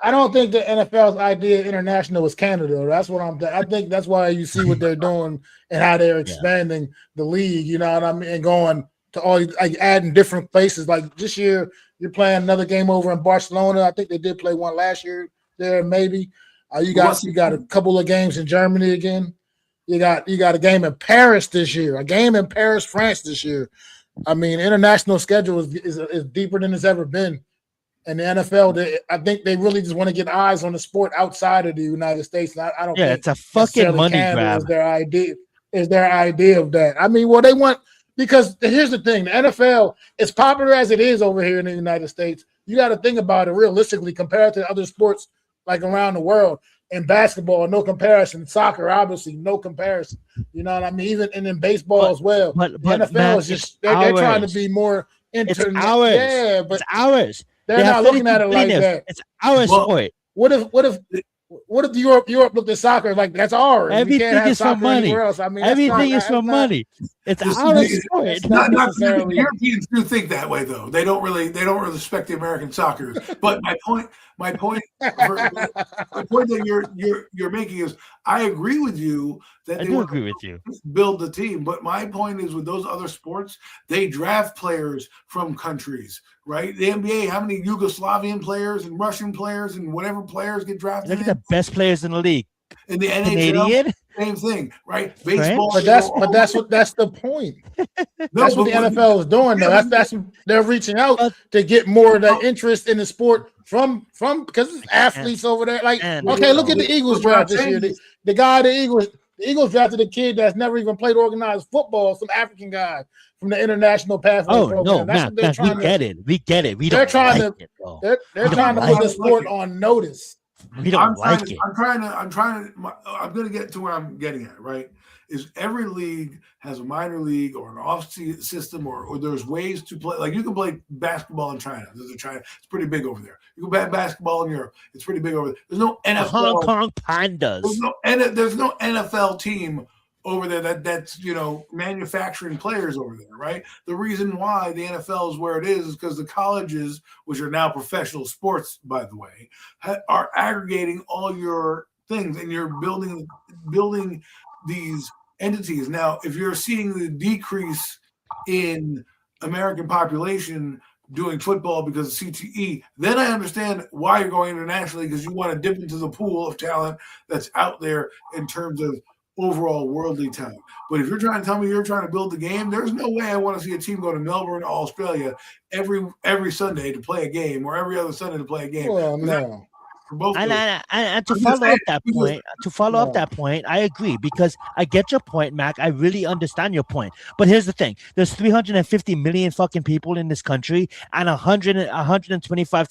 I don't think the NFL's idea international is Canada. That's what I think that's why you see what they're doing and how they're expanding the league. You know what I mean? And going to all like adding different places. Like this year, you're playing another game over in Barcelona. I think they did play one last year there. Maybe you got a couple of games in Germany again. You got a game in Paris this year. A game in Paris, France this year. I mean, international schedule is deeper than it's ever been. And the NFL, I think they really just want to get eyes on the sport outside of the United States. And I don't think it's a fucking money grab. Is their idea of that. I mean, well, they want because here's the thing: the NFL, as popular as it is over here in the United States, you got to think about it realistically compared to other sports like around the world. In basketball, no comparison. Soccer, obviously, no comparison. You know what I mean? Even and in baseball as well. But the NFL is just they're trying to be more international. Yeah, but it's ours. They're not looking at it like that. It's our sport. What if Europe looked at soccer like that's ours? Everything is for money. I mean, everything is for money. It's our sport. It's not necessarily. Europeans do think that way, though. They don't really respect the American soccer. But my point that you're making is, I agree with you that I do agree with you. Build the team. But my point is, with those other sports, they draft players from countries, right? The NBA, how many Yugoslavian players and Russian players and whatever players get drafted? Look at the best players in the league. In the NHL, Canadian? Same thing, right? Baseball, but that's the point. That's what the NFL is doing, though. That's they're reaching out to get more of that interest in the sport from because it's athletes over there. Like, okay, look at the Eagles draft this year. The Eagles drafted a kid that's never even played organized football, some African guy from the international pathway program. No, Matt, we get it. They're trying to put the sport on notice. We don't like it. I'm going to get to where I'm getting at, right? Is every league has a minor league or an off system or there's ways to play. Like you can play basketball in China. It's pretty big over there. You can play basketball in Europe. It's pretty big over there. There's no NFL. Hong Kong Pandas. There's no NFL team over there that's manufacturing players over there, right? The reason why the NFL is where it is because the colleges, which are now professional sports, by the way, are aggregating all your things, and you're building these entities. Now, if you're seeing the decrease in American population doing football because of CTE, then I understand why you're going internationally, because you want to dip into the pool of talent that's out there in terms of overall worldly talent. But if you're trying to tell me you're trying to build the game, there's no way I want to see a team go to Melbourne, Australia every Sunday to play a game, or every other Sunday to play a game. Well, no. And to follow up that point, I agree, because I get your point, Mac. I really understand your point. But here's the thing: there's 350 million fucking people in this country, and 125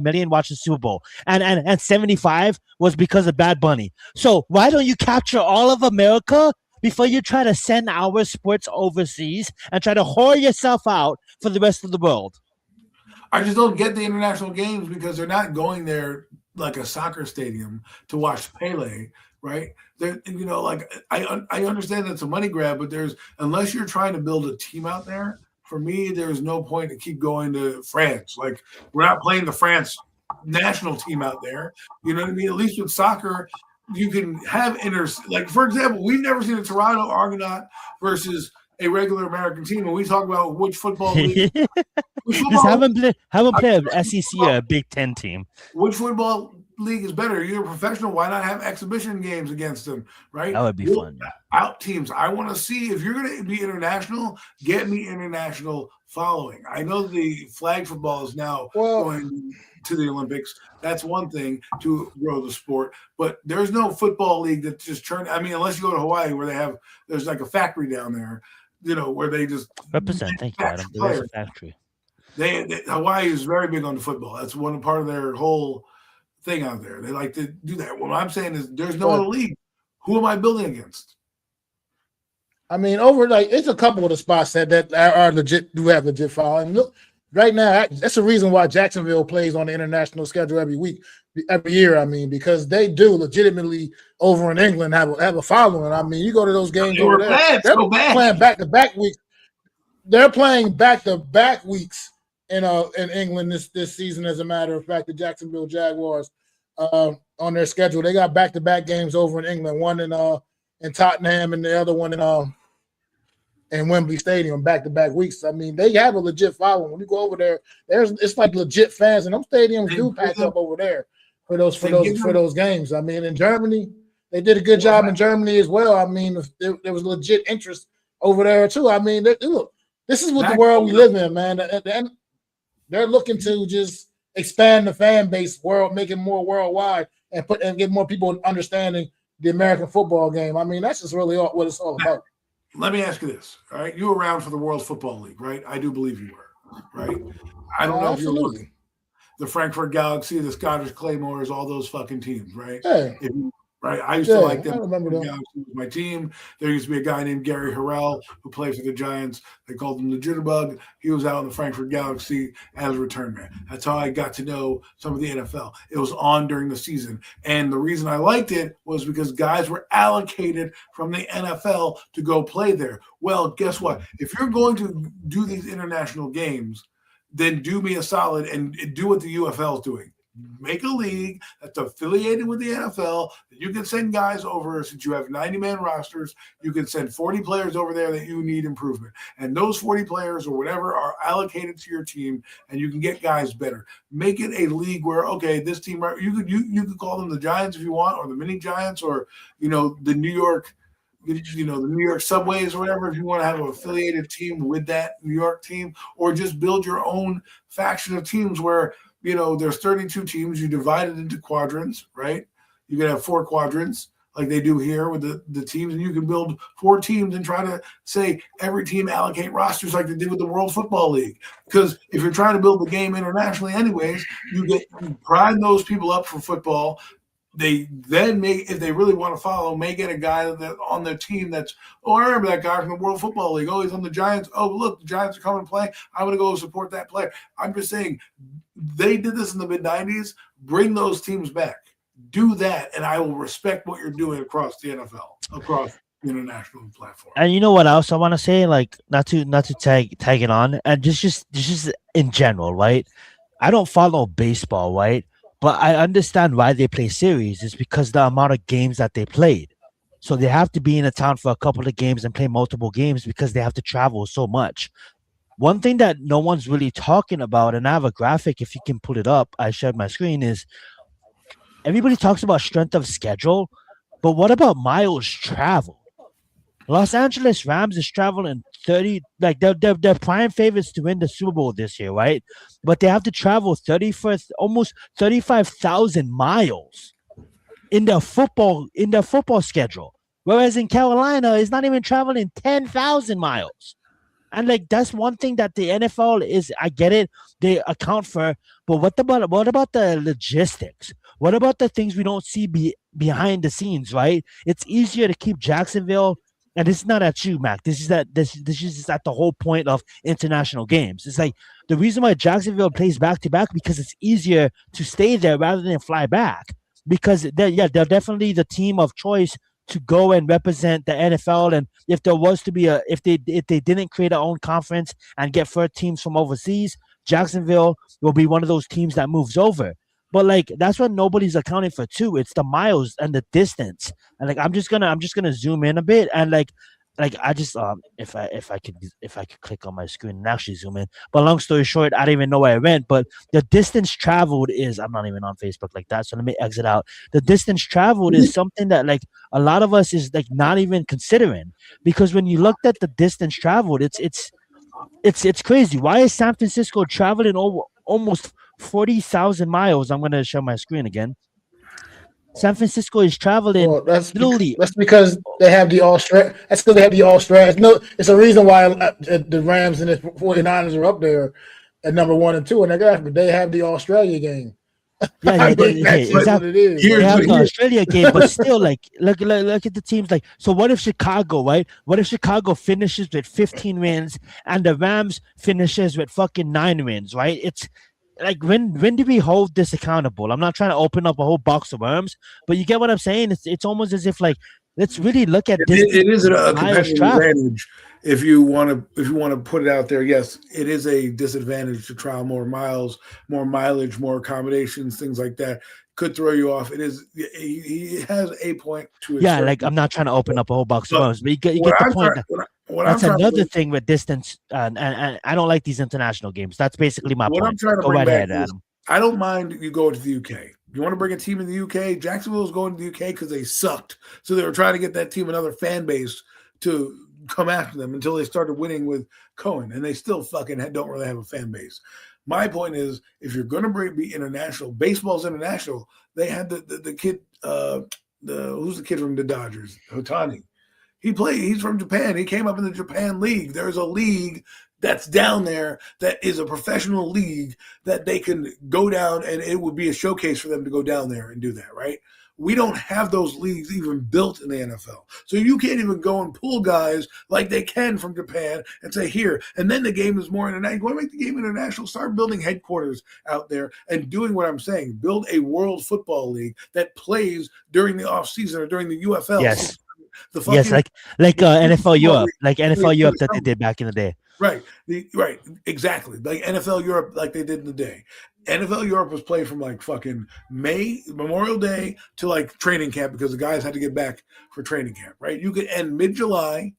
million watch the Super Bowl, and 75 was because of Bad Bunny. So why don't you capture all of America before you try to send our sports overseas and try to whore yourself out for the rest of the world? I just don't get the international games because they're not going there like a soccer stadium to watch Pele, right? I understand it's a money grab, but unless you're trying to build a team out there, for me, there's no point to keep going to France. Like, we're not playing the France national team out there. You know what I mean? At least with soccer, you can have like, for example, we've never seen a Toronto Argonaut versus a regular American team, and we talk about which football league. Just haven't played an SEC or a Big Ten team. Which football league is better? You're a professional. Why not have exhibition games against them, right? That would be fun. Out teams. I want to see, if you're going to be international, get me international following. I know the flag football is now going to the Olympics. That's one thing to grow the sport. But there's no football league that just turned. I mean, unless you go to Hawaii, where there's like a factory down there, where they just represent. Thank you, Adam. There is a factory. Hawaii is very big on the football. That's one part of their whole thing out there. They like to do that. What I'm saying is there's no other league. Who am I building against? I mean, it's a couple of the spots that are legit, do have legit following. Look, right now, that's the reason why Jacksonville plays on the international schedule every year. I mean, because they do legitimately over in England have a following. I mean, you go to those games over there, they're playing back-to-back weeks. They're playing back-to-back weeks in England this season. As a matter of fact, the Jacksonville Jaguars on their schedule, they got back-to-back games over in England. One in Tottenham and the other one in Wembley Stadium, back-to-back weeks. I mean, they have a legit following. When you go over there, it's like legit fans, and those stadiums do pack up over there for those games. I mean, in Germany, they did a good job in Germany as well. I mean, there was legit interest over there too. I mean, look, this is what the world we live in, man. And they're looking to just expand the fan base, make it more worldwide, and get more people understanding the American football game. I mean, that's just really what it's all about. Let me ask you this, all right? You were around for the World Football League, right? I do believe you were, right? I don't know absolutely. If you're the Frankfurt Galaxy, the Scottish Claymores, all those fucking teams, right? Yeah. Right, I used to like them. I remember them. Galaxy was my team. There used to be a guy named Gary Harrell who played for the Giants. They called him the Jitterbug. He was out in the Frankfurt Galaxy as a return man. That's how I got to know some of the NFL. It was on during the season. And the reason I liked it was because guys were allocated from the NFL to go play there. Well, guess what? If you're going to do these international games, then do me a solid and do what the UFL is doing. Make a league that's affiliated with the NFL that you can send guys over. Since you have 90-man rosters, you can send 40 players over there that you need improvement. And those 40 players or whatever are allocated to your team, and you can get guys better. Make it a league where, okay, this team, you could call them the Giants if you want, or the mini Giants, or, the New York, the New York Subways or whatever, if you want to have an affiliated team with that New York team, or just build your own faction of teams where, there's 32 teams. You divide it into quadrants, right? You can have 4 quadrants like they do here with the teams, and you can build 4 teams and try to say every team allocate rosters like they did with the World Football League. Because if you're trying to build the game internationally anyways, you prime those people up for football. They then if they really want to follow, may get a guy that on their team that's, I remember that guy from the World Football League. Oh, he's on the Giants. Oh, look, the Giants are coming to play. I'm going to go support that player. I'm just saying they did this in the mid-'90s. Bring those teams back. Do that, and I will respect what you're doing across the NFL, across the international platform. And you know what else I want to say? Like, not to tag it on, and just in general, right? I don't follow baseball, right? But I understand why they play series. It's because the amount of games that they played. So they have to be in a town for a couple of games and play multiple games because they have to travel so much. One thing that no one's really talking about, and I have a graphic, if you can pull it up, I shared my screen, is everybody talks about strength of schedule, but what about miles traveled? Los Angeles Rams is traveling 30, like they're prime favorites to win the Super Bowl this year, right? But they have to travel almost 35,000 miles in their football schedule. Whereas in Carolina, it's not even traveling 10,000 miles. And like that's one thing that the NFL is, I get it, they account for, but what about the logistics? What about the things we don't see behind the scenes, right? It's easier to keep Jacksonville. And this is not at you, Mac. This is at the whole point of international games. It's like the reason why Jacksonville plays back to back because it's easier to stay there rather than fly back. Because they're definitely the team of choice to go and represent the NFL. And if there was to be if they didn't create their own conference and get 4 teams from overseas, Jacksonville will be one of those teams that moves over. But like that's what nobody's accounting for too. It's the miles and the distance. And like I'm just gonna zoom in a bit and like I just if I could click on my screen and actually zoom in. But long story short, I don't even know where I went. But the distance traveled is, I'm not even on Facebook like that, so let me exit out. The distance traveled is something that like a lot of us is like not even considering, because when you looked at the distance traveled, it's crazy. Why is San Francisco traveling over almost 40,000 miles? I'm gonna share my screen again. San Francisco is traveling. Well, that's because they have the Australia. That's because they have the Australia. No, it's a reason why the Rams and the 49ers are up there at number 1 and 2 in their graphic. They have the Australia game. Yeah, I yeah, think that's just what it is. Here's they have what- the Australia game, but still, like, look at the teams. Like, so what if Chicago, right? What if Chicago finishes with 15 wins and the Rams finishes with fucking 9 wins, right? It's like when do we hold this accountable? I'm not trying to open up a whole box of worms, but you get what I'm saying. It's almost as if like let's really look at this. It is a Miles competitive travel. advantage if you want to put it out there. Yes, it is a disadvantage to trial more miles, more mileage, more accommodations, things like that could throw you off. It is he has a point to it. Yeah, like I'm not trying to open up a whole box of But worms, but you what get the I'm point. trying, what I'm That's trying another to, thing with distance, and I don't like these international games. That's basically my what I'm point. trying to Go bring right back ahead, is Adam. I don't mind you going to the UK. You want to bring a team in the UK? Jacksonville's going to the UK because they sucked. So they were trying to get that team another fan base to come after them until they started winning with Cohen. And they still fucking don't really have a fan base. My point is, if you're going to be international, baseball's international. They had the kid, who's the kid from the Dodgers? Otani. He's from Japan. He came up in the Japan League. There's a league that's down there that is a professional league that they can go down, and it would be a showcase for them to go down there and do that, right? We don't have those leagues even built in the NFL. So you can't even go and pull guys like they can from Japan and say, here. And then the game is more international. You want to make the game international? Start building headquarters out there and doing what I'm saying. Build a World Football League that plays during the offseason or during the UFL. Yes. The Yes, like NFL Europe, like NFL Europe that they did back in the day. Right. Right. Exactly. Like NFL Europe, like they did in the day. NFL Europe was played from like fucking Memorial Day to like training camp because the guys had to get back for training camp, right? You could end mid-July,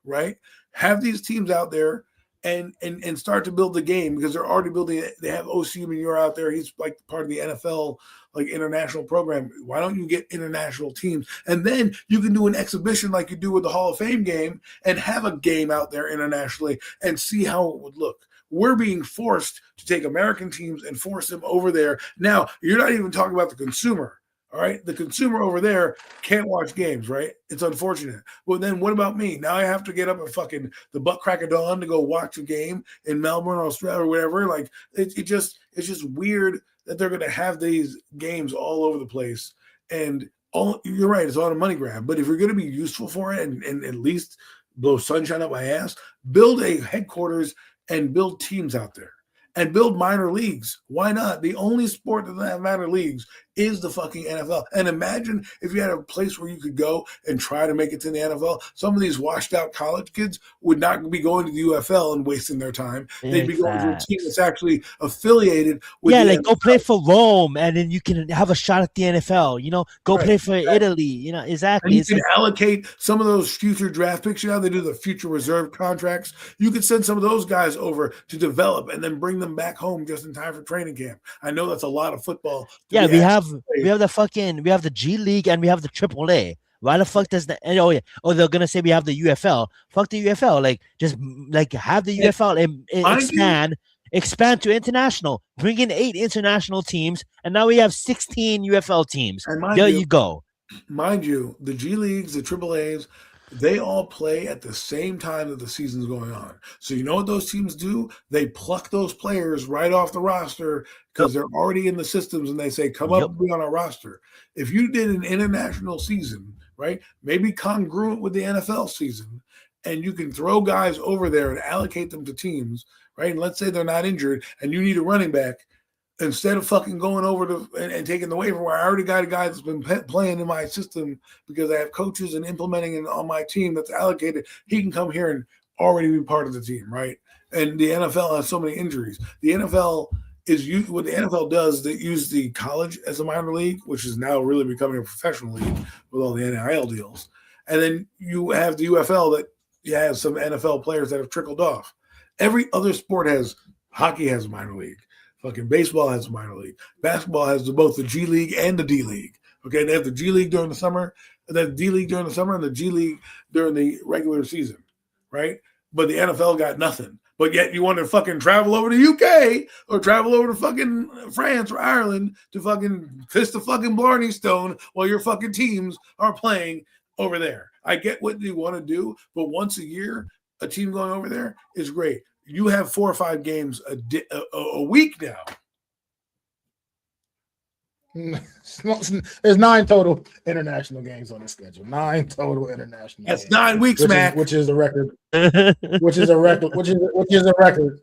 right? Have these teams out there and start to build the game because they're already building it. They have OC Manure out there. He's like part of the NFL like international program. Why don't you get international teams? And then you can do an exhibition like you do with the Hall of Fame game and have a game out there internationally and see how it would look. We're being forced to take American teams and force them over there. Now, you're not even talking about the consumer. All right. The consumer over there can't watch games, right? It's unfortunate. Well, then what about me? Now I have to get up at fucking the butt crack of dawn to go watch a game in Melbourne, Australia, or whatever. Like it's just weird that they're going to have these games all over the place. And you're right, it's all a money grab. But if you're going to be useful for it and at least blow sunshine up my ass, build a headquarters and build teams out there. And build minor leagues. Why not? The only sport that doesn't have minor leagues is the fucking NFL. And imagine if you had a place where you could go and try to make it to the NFL. Some of these washed out college kids would not be going to the UFL and wasting their time. They'd be going to a team that's actually affiliated with the like NFL. go play for Rome and then you can have a shot at the NFL, go play for Italy, exactly. And you can allocate some of those future draft picks. You know how they do the future reserve contracts? You could send some of those guys over to develop and then bring them back home just in time for training camp. I know that's a lot of football. Yeah, we have the G League and we have the AAA. Why the fuck does they're gonna say we have the UFL. Fuck the UFL. Like just like have the UFL and expand to international. Bring in 8 international teams, and now we have 16 UFL teams. There you go. Mind you, the G Leagues, the AAAs, they all play at the same time that the season's going on. So you know what those teams do? They pluck those players right off the roster because they're already in the systems and they say, come up and be on our roster. If you did an international season, right, maybe congruent with the NFL season, and you can throw guys over there and allocate them to teams, right? And let's say they're not injured and you need a running back, instead of fucking going over to and taking the waiver where I already got a guy that's been playing in my system because I have coaches and implementing it on my team that's allocated, he can come here and already be part of the team, right? And the NFL has so many injuries. The NFL what the NFL does, they use the college as a minor league, which is now really becoming a professional league with all the NIL deals. And then you have the UFL that has some NFL players that have trickled off. Every other sport hockey has a minor league. Fucking baseball has a minor league. Basketball has both the G League and the D League. Okay, they have the G League during the summer, and then the D League during the summer, and the G League during the regular season, right? But the NFL got nothing. But yet you want to fucking travel over to UK or travel over to fucking France or Ireland to fucking kiss the fucking Blarney Stone while your fucking teams are playing over there. I get what you want to do, but once a year, a team going over there is great. You have 4 or 5 games a week now. There's 9 total international games on the schedule. 9 total international. That's games, 9 weeks, Mac. which is a record. Which is a record. Which is a record.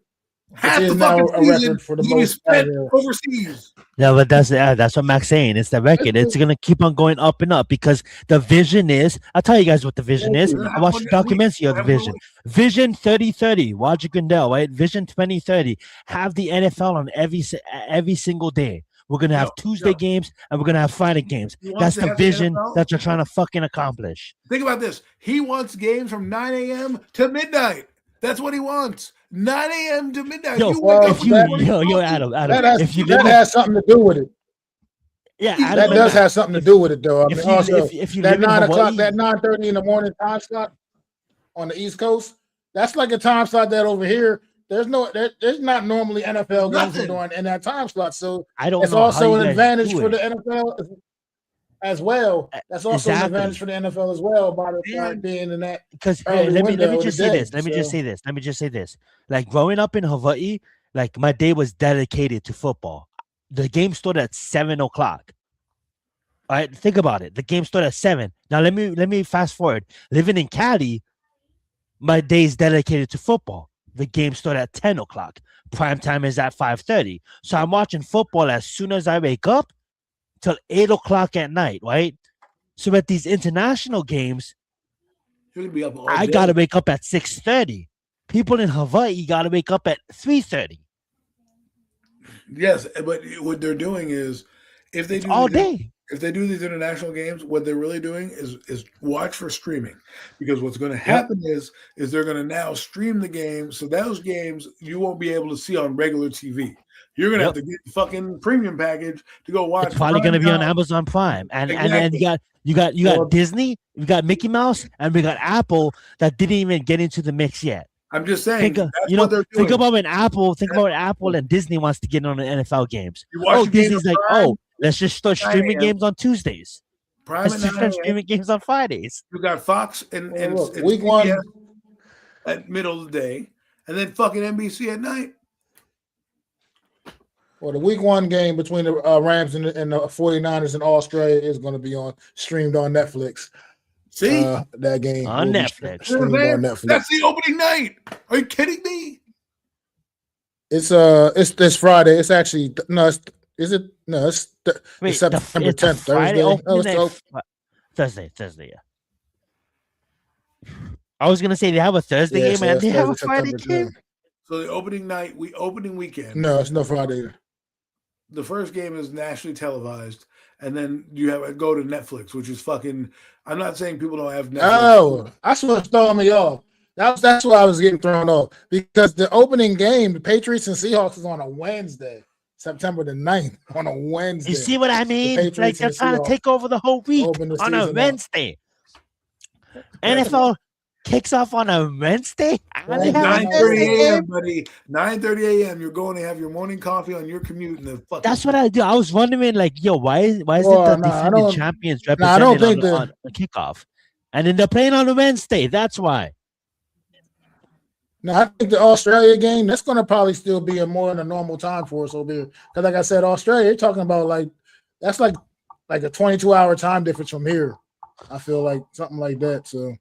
Half Which is the now fucking a season record for the you be most spent ever. overseas. Yeah, but that's what Mac's saying. It's the record. It's gonna keep on going up and up because the vision is. I'll tell you guys what the vision is. I watched the documentary of the vision. Vision 3030. Roger Goodell, right? Vision 2030. Have the NFL on every single day. We're gonna have Tuesday games and we're gonna have Friday games. That's the vision that you're trying to fucking accomplish. Think about this. He wants games from 9 a.m. to midnight. That's what he wants. 9 a.m. to midnight. Yo, Adam, that has something to do with it. Yeah, that does have something to do with it, though. I mean, also, if you that 9 o'clock, that 9:30 in the morning time slot on the East Coast, that's like a time slot that over here, there's not normally NFL games during in that time slot. So it's also an advantage for the NFL as well. That's also an advantage for the NFL as well by the time being in that. Because let me just say this. Let me just say this. Like growing up in Hawaii, like my day was dedicated to football. The game started at 7 o'clock. All right, think about it. The game started at 7. Now let me fast forward. Living in Cali, my day is dedicated to football. The game started at 10 o'clock. Prime time is at 5:30. So I'm watching football as soon as I wake up till 8 o'clock at night, right? So at these international games, I gotta wake up at 6:30. People in Hawaii gotta wake up at 3:30. Yes, but what they're doing is if they do all day. If they do these international games, what they're really doing is watch for streaming, because what's going to happen is they're going to now stream the game, so those games you won't be able to see on regular TV. You're going to have to get the fucking premium package to go watch. It's probably going to be on Amazon Prime, and you got Disney, you got Mickey Mouse, and we got Apple that didn't even get into the mix yet. I'm just saying. Think about when Apple and Disney wants to get on the NFL games. Disney's like, let's just start streaming games on Tuesdays. Let's just start streaming games on Fridays. You got Fox and week one at middle of the day, and then fucking NBC at night. Well, the week 1 game between the Rams and the 49ers in Australia is going to be streamed on Netflix. See that game on Netflix. On Netflix. That's the opening night. Are you kidding me? It's this Friday. It's actually it's September 10th. Thursday. Thursday. Yeah. I was gonna say they have a Thursday game and they have a Friday game. So the opening weekend. No, it's no Friday. The first game is nationally televised, and then you have to go to Netflix, which is fucking. I'm not saying people don't have Netflix. Oh, that's what's throwing me off. That's why I was getting thrown off, because the opening game, the Patriots and Seahawks, is on a Wednesday, September the 9th, on a Wednesday. You see what I mean? Like they're trying to take over the whole week on a Wednesday. NFL kicks off on a Wednesday. 9:30 a.m., buddy. 9:30 a.m. You're going to have your morning coffee on your commute. That's what I do. I was wondering, like, why is it the defending champions represented on the kickoff, and then they're playing on a Wednesday? That's why. No, I think the Australia game, that's going to probably still be more in a normal time for us over here. Because, like I said, Australia, you're talking about that's like a 22-hour time difference from here. I feel like something like that. So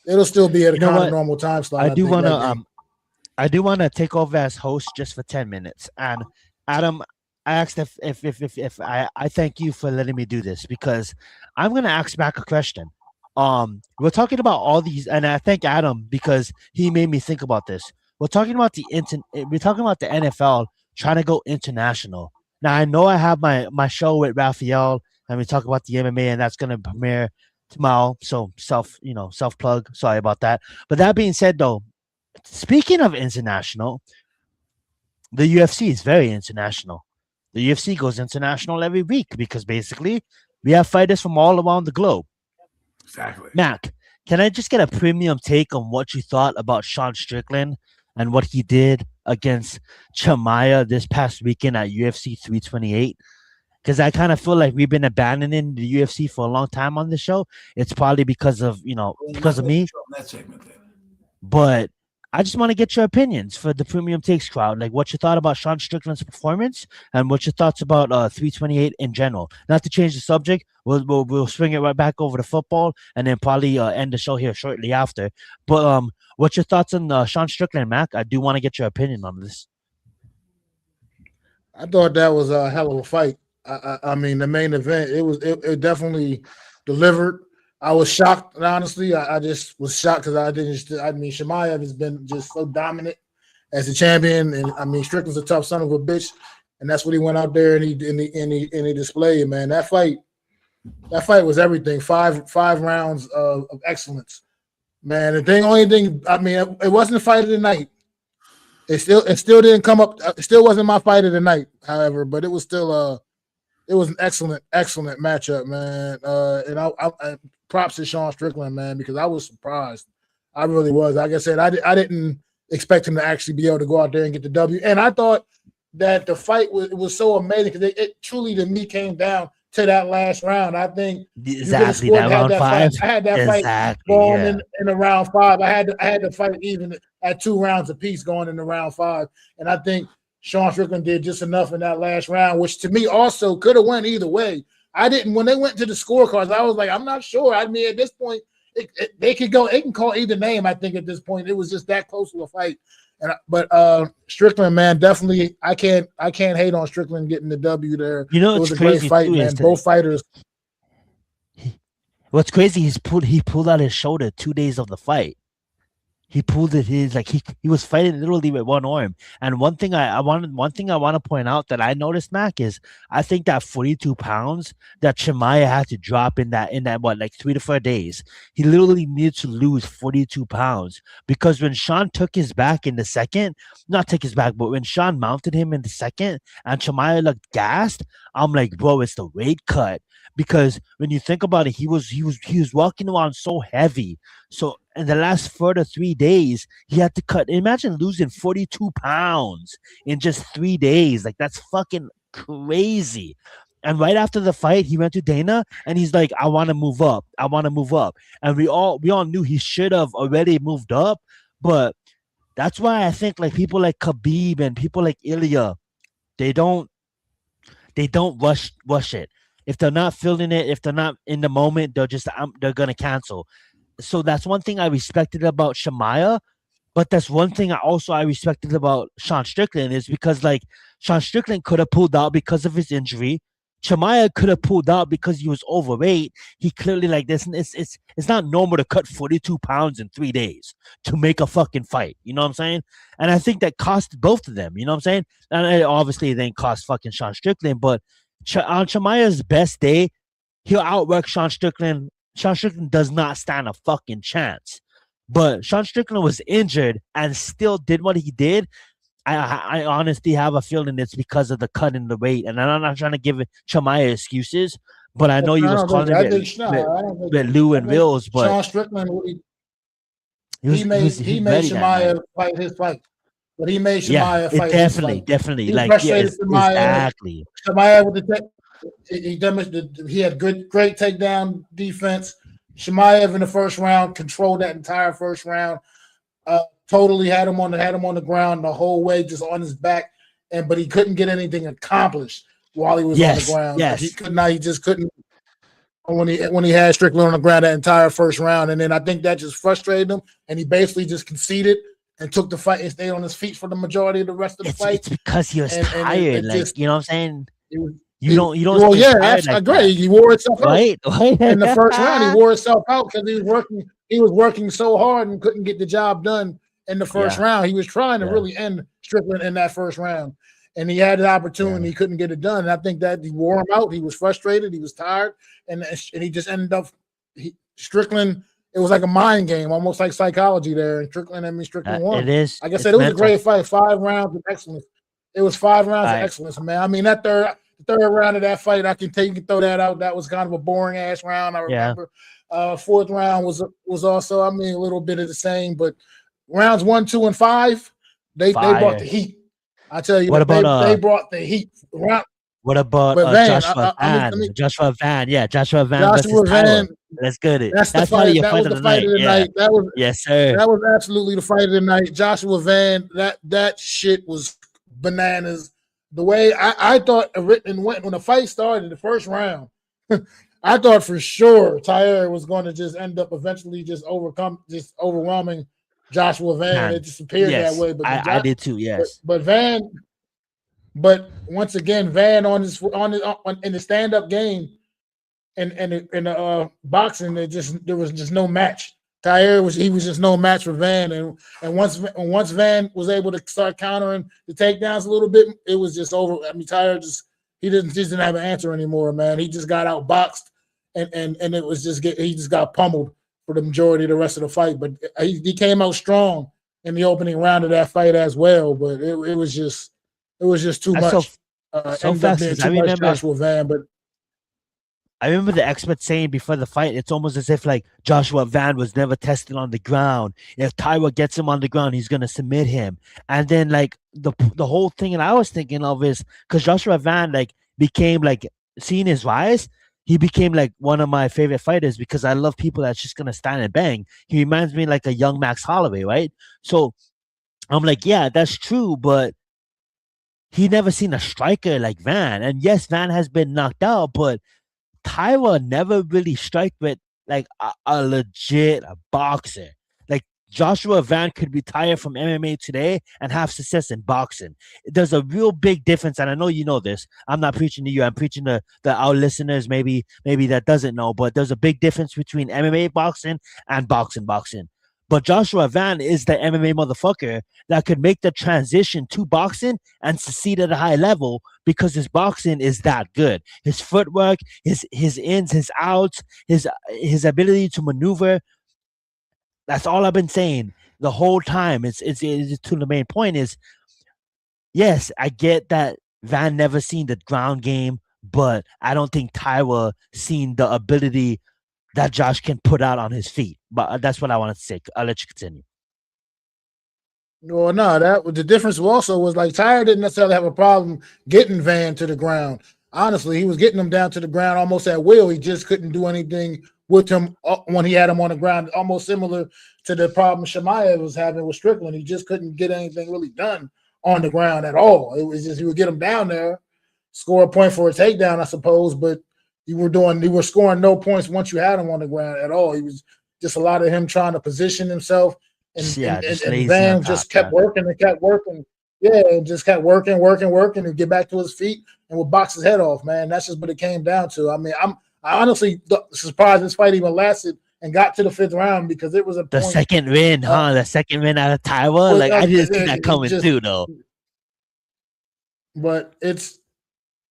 it'll still be at a kind of normal time slot. I do want to take over as host just for 10 minutes. And Adam, I asked if I thank you for letting me do this, because I'm going to ask back a question. We're talking about all these, and I thank Adam because he made me think about this. We're talking about the NFL trying to go international. Now I know I have my show with Raphael, and we talk about the MMA, and that's going to premiere tomorrow. So self plug. Sorry about that. But that being said, though, speaking of international, the UFC is very international. The UFC goes international every week because basically we have fighters from all around the globe. Exactly. Mac, can I just get a premium take on what you thought about Sean Strickland and what he did against Chimaev this past weekend at UFC 328? Because I kind of feel like we've been abandoning the UFC for a long time on the show. It's probably because of me. That segment then. But I just want to get your opinions for the premium takes crowd. Like, what you thought about Sean Strickland's performance, and what your thoughts about 328 in general. Not to change the subject, we'll swing it right back over to football, and then probably end the show here shortly after. But what's your thoughts on Sean Strickland, Mac? I do want to get your opinion on this. I thought that was a hell of a fight. I mean, the main event, it definitely delivered. I was shocked, honestly. I just was shocked because Chimaev has been just so dominant as a champion, and I mean, Strickland's a tough son of a bitch, and that's what he went out there and he displayed. Man, that fight was everything. Five rounds of excellence, man. Only thing, I mean, it wasn't the fight of the night. It still didn't come up. It still wasn't my fight of the night, however, but it was still it was an excellent matchup, man. And I props to Sean Strickland, man, because I was surprised. I really was. Like I said, I didn't expect him to actually be able to go out there and get the W. And I thought that the fight was so amazing because it truly to me came down to that last round. I think exactly that round five. I had that fight going in the round 5. I had the fight even at 2 rounds apiece going in the round 5, and I think Sean Strickland did just enough in that last round, which to me also could have went either way. I didn't when they went to the scorecards. I was like, I'm not sure. I mean, at this point, they could go. They can call either name. I think at this point, it was just that close of a fight. But Strickland, man, definitely, I can't hate on Strickland getting the W there. You know, it was a great fight, man. Both fighters. What's crazy? He pulled out his shoulder 2 days of the fight. He pulled it. He was fighting literally with one arm. And one thing I want to point out that I noticed, Mac, is I think that 42 pounds that Chimaev had to drop in that what, like 3 to 4 days. He literally needed to lose 42 pounds because when Sean took his back in the second, not take his back, but when Sean mounted him in the second and Chimaev looked gassed, I'm like, bro, it's the weight cut. Because when you think about it, he was walking around so heavy. So in the last 4 to 3 days, he had to cut. Imagine losing 42 pounds in just 3 days. Like, that's fucking crazy. And right after the fight, he went to Dana and he's like, I want to move up. I want to move up. And we all knew he should have already moved up. But that's why I think like people like Khabib and people like Ilya, they don't rush it. If they're not feeling it, if they're not in the moment, they're gonna cancel. So that's one thing I respected about Chimaev, but that's one thing I respected about Sean Strickland is because like Sean Strickland could have pulled out because of his injury. Chimaev could have pulled out because he was overweight. He clearly like this. It's not normal to cut 42 pounds in 3 days to make a fucking fight. You know what I'm saying? And I think that cost both of them. You know what I'm saying? And it obviously then cost fucking Sean Strickland, but on Chimaev's best day, he'll outwork Sean Strickland. Sean Strickland does not stand a fucking chance. But Sean Strickland was injured and still did what he did. I honestly have a feeling it's because of the cut in the weight. And I'm not trying to give Chimaev excuses, but I know you was calling it with Lou and Wills. But Sean Strickland, he made Chimaev fight his fight. But he made Chimaev fight. Definitely. He like exactly. Chimaev with he had great takedown defense. Chimaev in the first round controlled that entire first round. Totally had him on the ground the whole way, just on his back. But he couldn't get anything accomplished while he was on the ground. Yes. He just couldn't when he had Strickland on the ground that entire first round. And then I think that just frustrated him, and he basically just conceded and took the fight and stayed on his feet for the majority of the rest of the fight. It's because he was tired. You know what I'm saying? You don't. Well, yeah, that's great. He wore itself out. Right? In the first round, he wore itself out because he was working so hard and couldn't get the job done in the first round. He was trying to really end Strickland in that first round, and he had the opportunity. He couldn't get it done. And I think that he wore him out. He was frustrated. He was tired, and he just ended up Strickland. It was like a mind game, almost like psychology there. And Strickland won. It is. Like I said, it was a great fight. 5 rounds of excellence. It was 5 rounds of excellence, man. I mean, that third round of that fight, you can throw that out. That was kind of a boring ass round. I remember. Fourth round was also, I mean, a little bit of the same, but rounds 1, 2, and 5, they brought the heat. I tell you, what about they brought the heat. What about But Van, Joshua let me Van? Joshua Van, yeah, Joshua Van versus Joshua Tyler. Van. Let's get it. That's the That's probably fight. your That fight was of the the fight night. of the Yeah, night. That was yes, sir. absolutely the fight of the night. Joshua Van. That shit was bananas. The way I thought and went when the fight started, the first round, I thought for sure Tyler was going to just end up eventually just overwhelming Joshua Van. It Van. just appeared that Yes, way. But I did too. Yes. but Van. But once again, Van in the stand up game and boxing, there was just no match. Tyre was just no match for Van, and once Van was able to start countering the takedowns a little bit, it was just over. I mean, Tyre he didn't have an answer anymore, man. He just got outboxed, and it was he just got pummeled for the majority of the rest of the fight. But he came out strong in the opening round of that fight as well. But it was just too That's much. so Ended up fast being because I too much remember Joshua Van, but the experts saying before the fight, it's almost as if like Joshua Van was never tested on the ground. If Tyra gets him on the ground, he's gonna submit him. And then like the whole thing that I was thinking of is because Joshua Van like became like seeing his rise, he became like one of my favorite fighters because I love people that's just gonna stand and bang. He reminds me like a young Max Holloway, right? So I'm like, yeah, that's true, but he never seen a striker like Van. And yes, Van has been knocked out, but Tyra never really strike with like a legit boxer. Like Joshua Van could retire from MMA today and have success in boxing. There's a real big difference, and I know you know this. I'm not preaching to you. I'm preaching to our listeners. Maybe that doesn't know, but there's a big difference between MMA boxing and boxing. But Joshua Van is the MMA motherfucker that could make the transition to boxing and succeed at a high level because his boxing is that good. His footwork, his ins, his outs, his ability to maneuver. That's all I've been saying the whole time. It's to the main point is, yes, I get that Van never seen the ground game, but I don't think Tyra seen the ability that Josh can put out on his feet. But that's what I wanted to say. I'll let you continue. well, no, the difference also was like Tyre didn't necessarily have a problem getting Van to the ground. Honestly, he was getting him down to the ground almost at will. He just couldn't do anything with him when he had him on the ground, almost similar to the problem Shemaiah was having with Strickland. He just couldn't get anything really done on the ground at all. It was just he would get him down there, score a point for a takedown, I suppose, but you were scoring no points once you had him on the ground at all. He was just a lot of him trying to position himself, and Van just kept working and kept working. Yeah, and just kept working, and get back to his feet and would box his head off, man. That's just what it came down to. I mean, I honestly surprised this fight even lasted and got to the fifth round because it was a point. Second win, the second win out of Tyra. Like I didn't see that coming too, though. But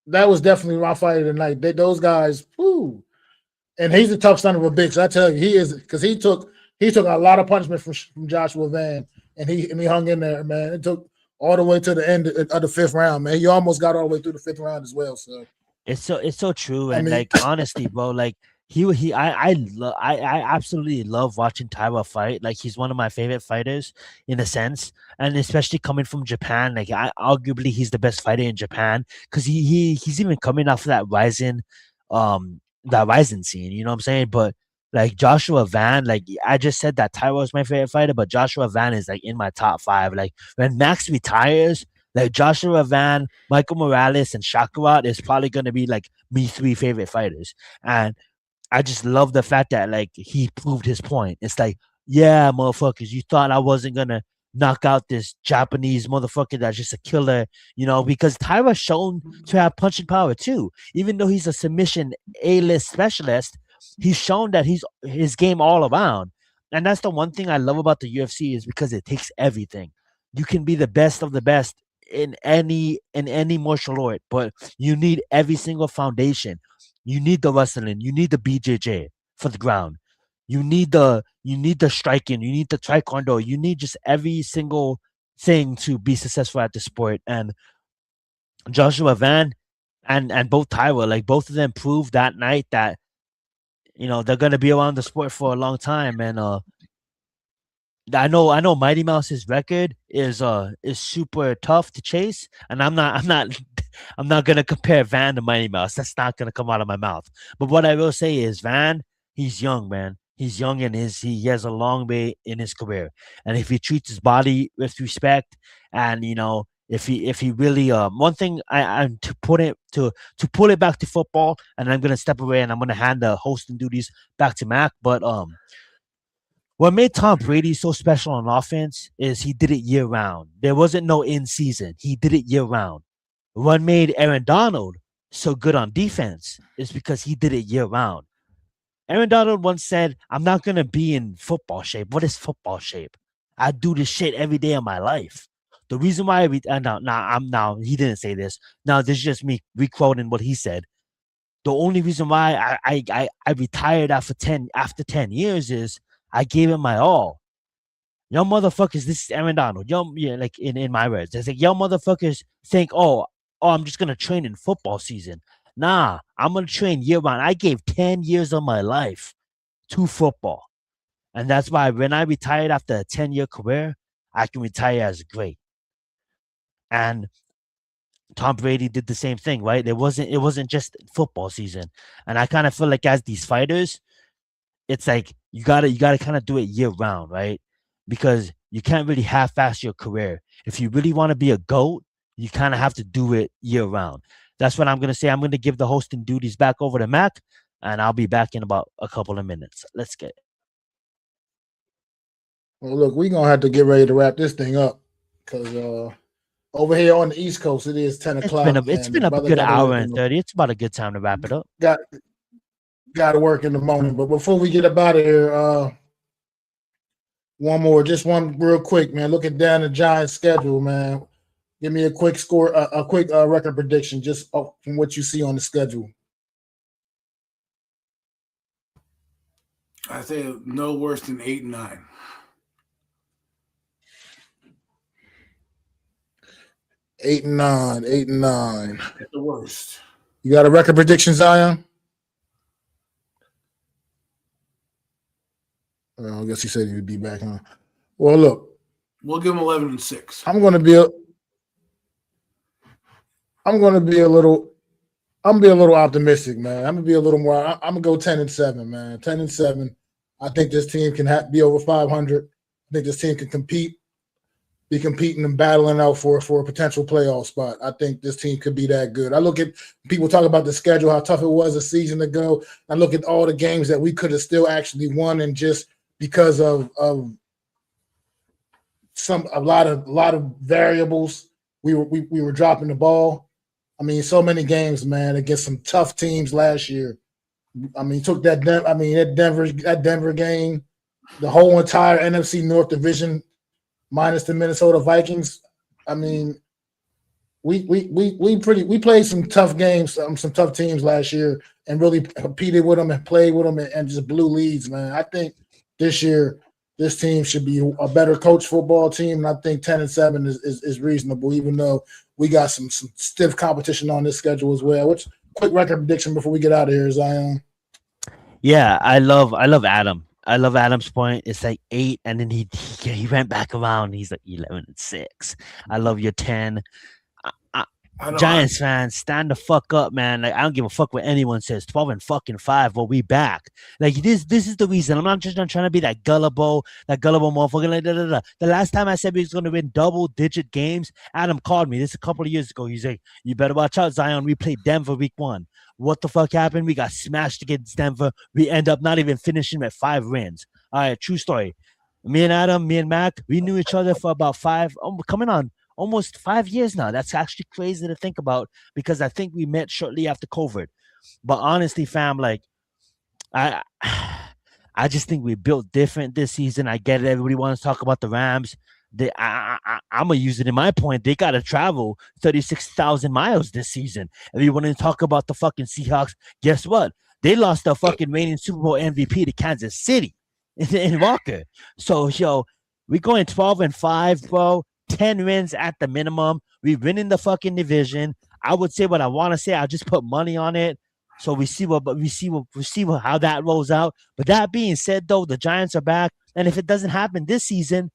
that was definitely my fight of the night. Those guys, whoo. And he's a tough son of a bitch. I tell you, he is, because he took a lot of punishment from Joshua Van, and he hung in there, man. It took all the way to the end of the fifth round, man. He almost got all the way through the fifth round as well. So it's so true, and like honestly, bro, like I absolutely love watching Tyra fight. Like he's one of my favorite fighters in a sense, and especially coming from Japan. Like arguably he's the best fighter in Japan because he's even coming off of that rising scene. You know what I'm saying? But like Joshua Van, like I just said that Tyra was my favorite fighter, but Joshua Van is like in my top 5. Like when Max retires, like Joshua Van, Michael Morales, and Shakurat is probably gonna be like me 3 favorite fighters. And I just love the fact that like he proved his point. It's like, yeah, motherfuckers, you thought I wasn't gonna knock out this Japanese motherfucker that's just a killer, you know, because Tyra's shown to have punching power too. Even though he's a submission A-list specialist, he's shown that he's his game all around. And that's the one thing I love about the UFC is because it takes everything. You can be the best of the best in any martial art, but you need every single foundation. You need the wrestling, you need the BJJ for the ground. You need the striking, you need the taekwondo, you need just every single thing to be successful at the sport. And Joshua Van and both Tyra, like both of them proved that night that you know they're gonna be around the sport for a long time. And I know Mighty Mouse's record is super tough to chase, and I'm not gonna compare Van to Mighty Mouse. That's not gonna come out of my mouth. But what I will say is Van, he's young, man. He's young and he has a long way in his career. And if he treats his body with respect, and if he really one thing I'm to pull it back to football, and I'm gonna step away and I'm gonna hand the hosting duties back to Mac. But what made Tom Brady so special on offense is he did it year round. There wasn't no in season. He did it year round. What made Aaron Donald so good on defense is because he did it year round. Aaron Donald once said, "I'm not gonna be in football shape. What is football shape? I do this shit every day of my life." The reason why he didn't say this. Now this is just me requoting what he said. The only reason why I retired after 10 years is I gave it my all. Y'all motherfuckers, this is Aaron Donald. Y'all, yeah, like in my words, it's like y'all motherfuckers think, oh, I'm just gonna train in football season. Nah, I'm gonna train year round. I gave 10 years of my life to football. And that's why when I retired after a 10-year career, I can retire as great. And Tom Brady did the same thing, right? It wasn't just football season. And I kind of feel like as these fighters, it's like you gotta kind of do it year round, right? Because you can't really half-ass your career. If you really want to be a GOAT, you kind of have to do it year round. That's what I'm gonna say. I'm gonna give the hosting duties back over to Mac, and I'll be back in about a couple of minutes. Let's get it. Well, look, we're gonna have to get ready to wrap this thing up because over here on the East Coast, it is 10 o'clock. It's been a good hour and 30. It's about a good time to wrap it up. Got to work in the morning. But before we get up out of here, one real quick, man. Looking down the Giants' schedule, man. Give me a quick score, a quick record prediction, just from what you see on the schedule. I say no worse than 8-9. 8-9, 8-9. At the worst. You got a record prediction, Zion? I guess he said he would be back on. Well, look. We'll give him 11-6. I'm gonna be a little optimistic, man. I'm gonna be a little more. I'm gonna go 10-7, man. 10-7. I think this team can be over 500. I think this team can be competing and battling out for a potential playoff spot. I think this team could be that good. I look at people talk about the schedule, how tough it was a season ago. I look at all the games that we could have still actually won, and just because of a lot of variables, we were dropping the ball. I mean, so many games, man, against some tough teams last year. I mean, took that Denver game, the whole entire NFC North division, minus the Minnesota Vikings. I mean, we played some tough games, some tough teams last year, and really competed with them and played with them and just blew leads, man. I think this year this team should be a better coach football team, and I think 10-7 is reasonable, even though we got some stiff competition on this schedule as well. What's quick record prediction before we get out of here, Zion? Yeah, I love Adam. I love Adam's point. It's like 8, and then he went back around. He's like 11-6. I love your 10. Giants fans, stand the fuck up, man. Like, I don't give a fuck what anyone says. 12-5. Well, we back. Like, this is the reason. I'm not trying to be that gullible motherfucker. Like, The last time I said we was going to win double-digit games, Adam called me. This a couple of years ago. He's like, "You better watch out, Zion. We played Denver week 1. What the fuck happened? We got smashed against Denver. We end up not even finishing at 5 wins. All right, true story. Me and Adam, me and Mac, we knew each other for about coming on almost 5 years now. That's actually crazy to think about, because I think we met shortly after COVID. But honestly, fam, like, I just think we built different this season. I get it. Everybody wants to talk about the Rams. I'm gonna use it in my point. They gotta travel 36,000 miles this season. If you want to talk about the fucking Seahawks, guess what? They lost the fucking reigning Super Bowl MVP to Kansas City in Walker. So, we going 12-5, bro. 10 wins at the minimum. We win in the fucking division. I would say what I want to say. I'll just put money on it. So we see how that rolls out. But that being said, though, the Giants are back, and if it doesn't happen this season,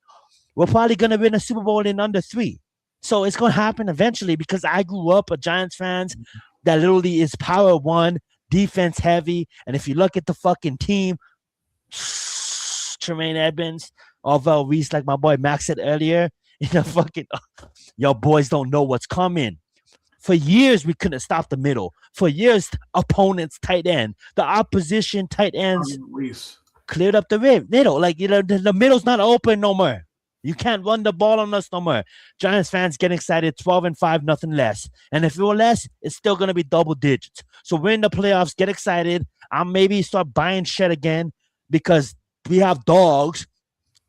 we're probably gonna win a Super Bowl in under 3. So it's gonna happen eventually because I grew up a Giants fans that literally is power one, defense heavy, and if you look at the fucking team, Tremaine Edmonds, Orville Reese, like my boy Max said earlier, your boys don't know what's coming. For years, we couldn't stop the middle. For years, opponents tight end, the opposition tight ends cleared up the middle. Like, the middle's not open no more. You can't run the ball on us no more. Giants fans get excited, 12-5, nothing less. And if it were less, it's still going to be double digits. So we're in the playoffs, get excited. I'll maybe start buying shit again because we have dogs.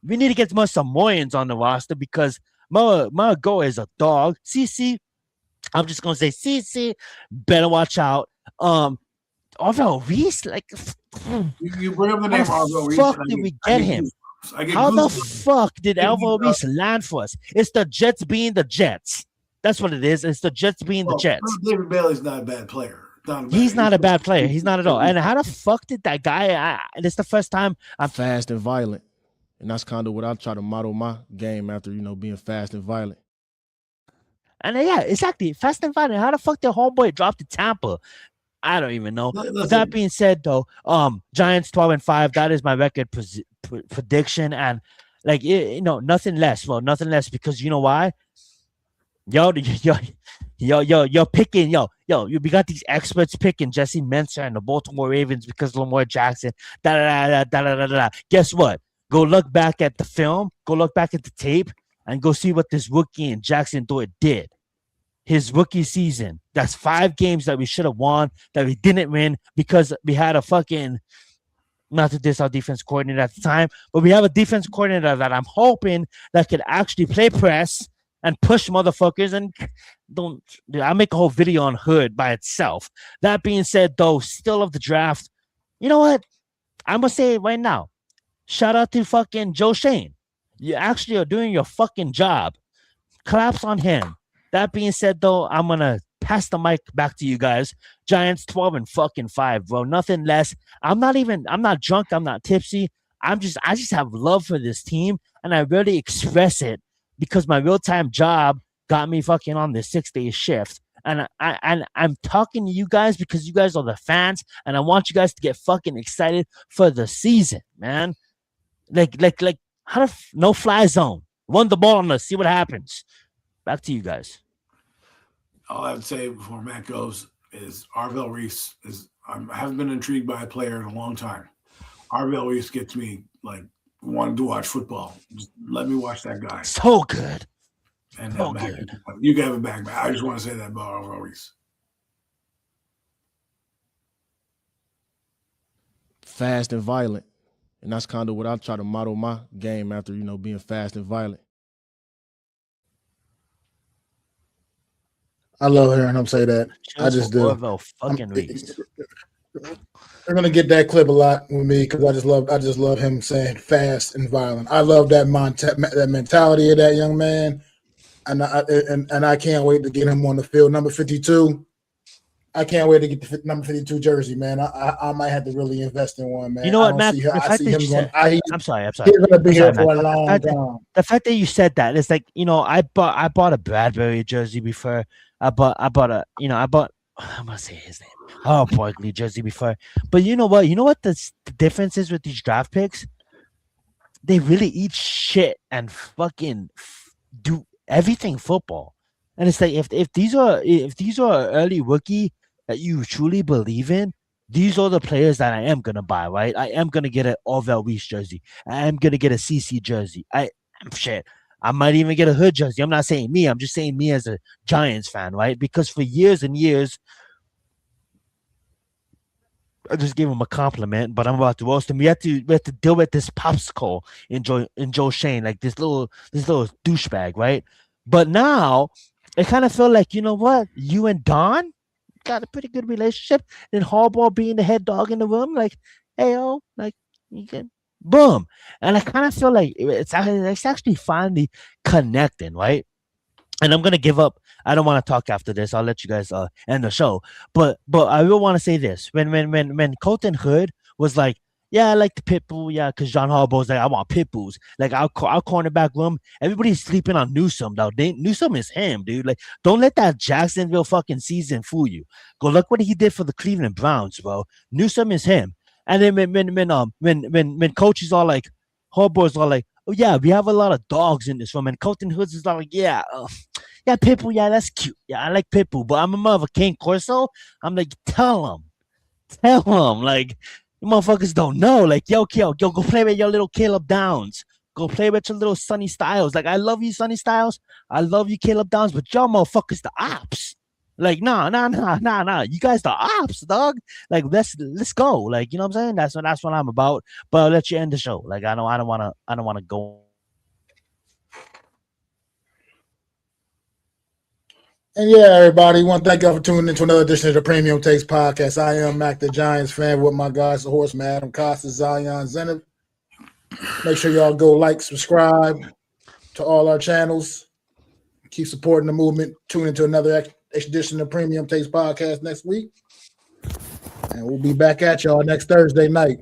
We need to get more Samoans on the roster because Margot is a dog. CC, I'm just gonna say, CC, better watch out. Orville Reese, like, you bring up the name Orville Reese. How the fuck did we get him? How the fuck did Orville Reese land for us? It's the Jets being the Jets. That's what it is. It's the Jets being the Jets. David Bailey's not a bad player. He's not a bad player. He's not at all. And how the fuck did that guy? It's the first time I'm fast and violent, and that's kind of what I try to model my game after. Being fast and violent. And yeah, exactly. Fast and violent. How the fuck did homeboy drop to Tampa? I don't even know. But that being said, though, Giants 12-5. That is my record prediction, and like nothing less. Well, nothing less because you know why? You're picking, we got these experts picking Jesse Mensah and the Baltimore Ravens because Lamar Jackson. Guess what? Go look back at the film. Go look back at the tape. And go see what this rookie and Jackson did. His rookie season. That's 5 games that we should have won that we didn't win because we had a fucking, not to diss our defense coordinator at the time, but we have a defense coordinator that I'm hoping that could actually play press and push motherfuckers and I'll make a whole video on Hood by itself. That being said, though, still of the draft, you know what? I'm going to say it right now. Shout out to fucking Joe Shane. You actually are doing your fucking job. Claps on him. That being said, though, I'm going to pass the mic back to you guys. Giants 12-5, bro. Nothing less. I'm not drunk. I'm not tipsy. I just have love for this team, and I really express it because my real-time job got me fucking on this 6-day shift. And I'm talking to you guys because you guys are the fans, and I want you guys to get fucking excited for the season, man. Like, no fly zone. Run the ball on us. See what happens. Back to you guys. All I would say before Matt goes is Orville Reese I haven't been intrigued by a player in a long time. Orville Reese gets me like wanting to watch football. Just let me watch that guy. So good. And so good. You can have it back, man. I just want to say that about Orville Reese. Fast and violent. And that's kind of what I try to model my game after, being fast and violent. I love hearing him say that. I just do. They're gonna get that clip a lot with me because I just love him saying fast and violent. I love that mentality of that young man, and I can't wait to get him on the field. Number 52. I can't wait to get the number 52 jersey, man. I might have to really invest in one, man. You know what, Matt? I'm sorry. He's gonna be here for a long time. The fact that you said that is like, I bought a Bradbury jersey before. I'm gonna say his name. Oh, Barkley jersey before. But you know what? You know what the difference is with these draft picks? They really eat shit and fucking do everything football. And it's like if these are early rookie that you truly believe in, these are the players that I am gonna buy, right? I am gonna get an Orville Reese jersey. I am gonna get a CC jersey. I might even get a Hood jersey. I'm not saying me. I'm just saying me as a Giants fan, right? Because for years and years, I just gave him a compliment, but I'm about to roast him. We have to deal with this popsicle in Joe Shane, like this little douchebag, right? But now it kind of felt like, you know what? You and Don got a pretty good relationship. And Harbaugh being the head dog in the room, like, hey, like, you can, boom. And I kind of feel like it's actually finally connecting, right? and I'm gonna give up. I don't want to talk after this. I'll let you guys end the show. But I will want to say this: when Colton Hood was like, "Yeah, I like the pit bull," yeah, because John Harbaugh's like, "I want pit bulls." Like our cornerback room, everybody's sleeping on Newsome though. Newsome is him, dude. Like, don't let that Jacksonville fucking season fool you. Go look what he did for the Cleveland Browns, bro. Newsome is him. And then when coaches are like, Harbaugh's are like, "Oh yeah, we have a lot of dogs in this room," and Colton Hoods is like, "Yeah." Yeah, Pitbull, yeah, that's cute. Yeah, I like Pitbull, but I'm a mother of King Corso. I'm like, tell him, like, you motherfuckers don't know. Like, yo, go play with your little Caleb Downs. Go play with your little Sonny Styles. Like, I love you, Sonny Styles. I love you, Caleb Downs, but y'all motherfuckers the ops. Like, nah. You guys the ops, dog. Like, let's go. Like, you know what I'm saying? That's what I'm about. But I'll let you end the show. Like, I don't wanna go. And yeah, everybody, want to thank y'all for tuning into another edition of the Premium Takes Podcast. I am Mac the Giants fan with my guys, the horseman, Adam Costas, Zion Zenith. Make sure y'all go like, subscribe to all our channels. Keep supporting the movement. Tune into another edition of Premium Takes Podcast next week. And we'll be back at y'all next Thursday night.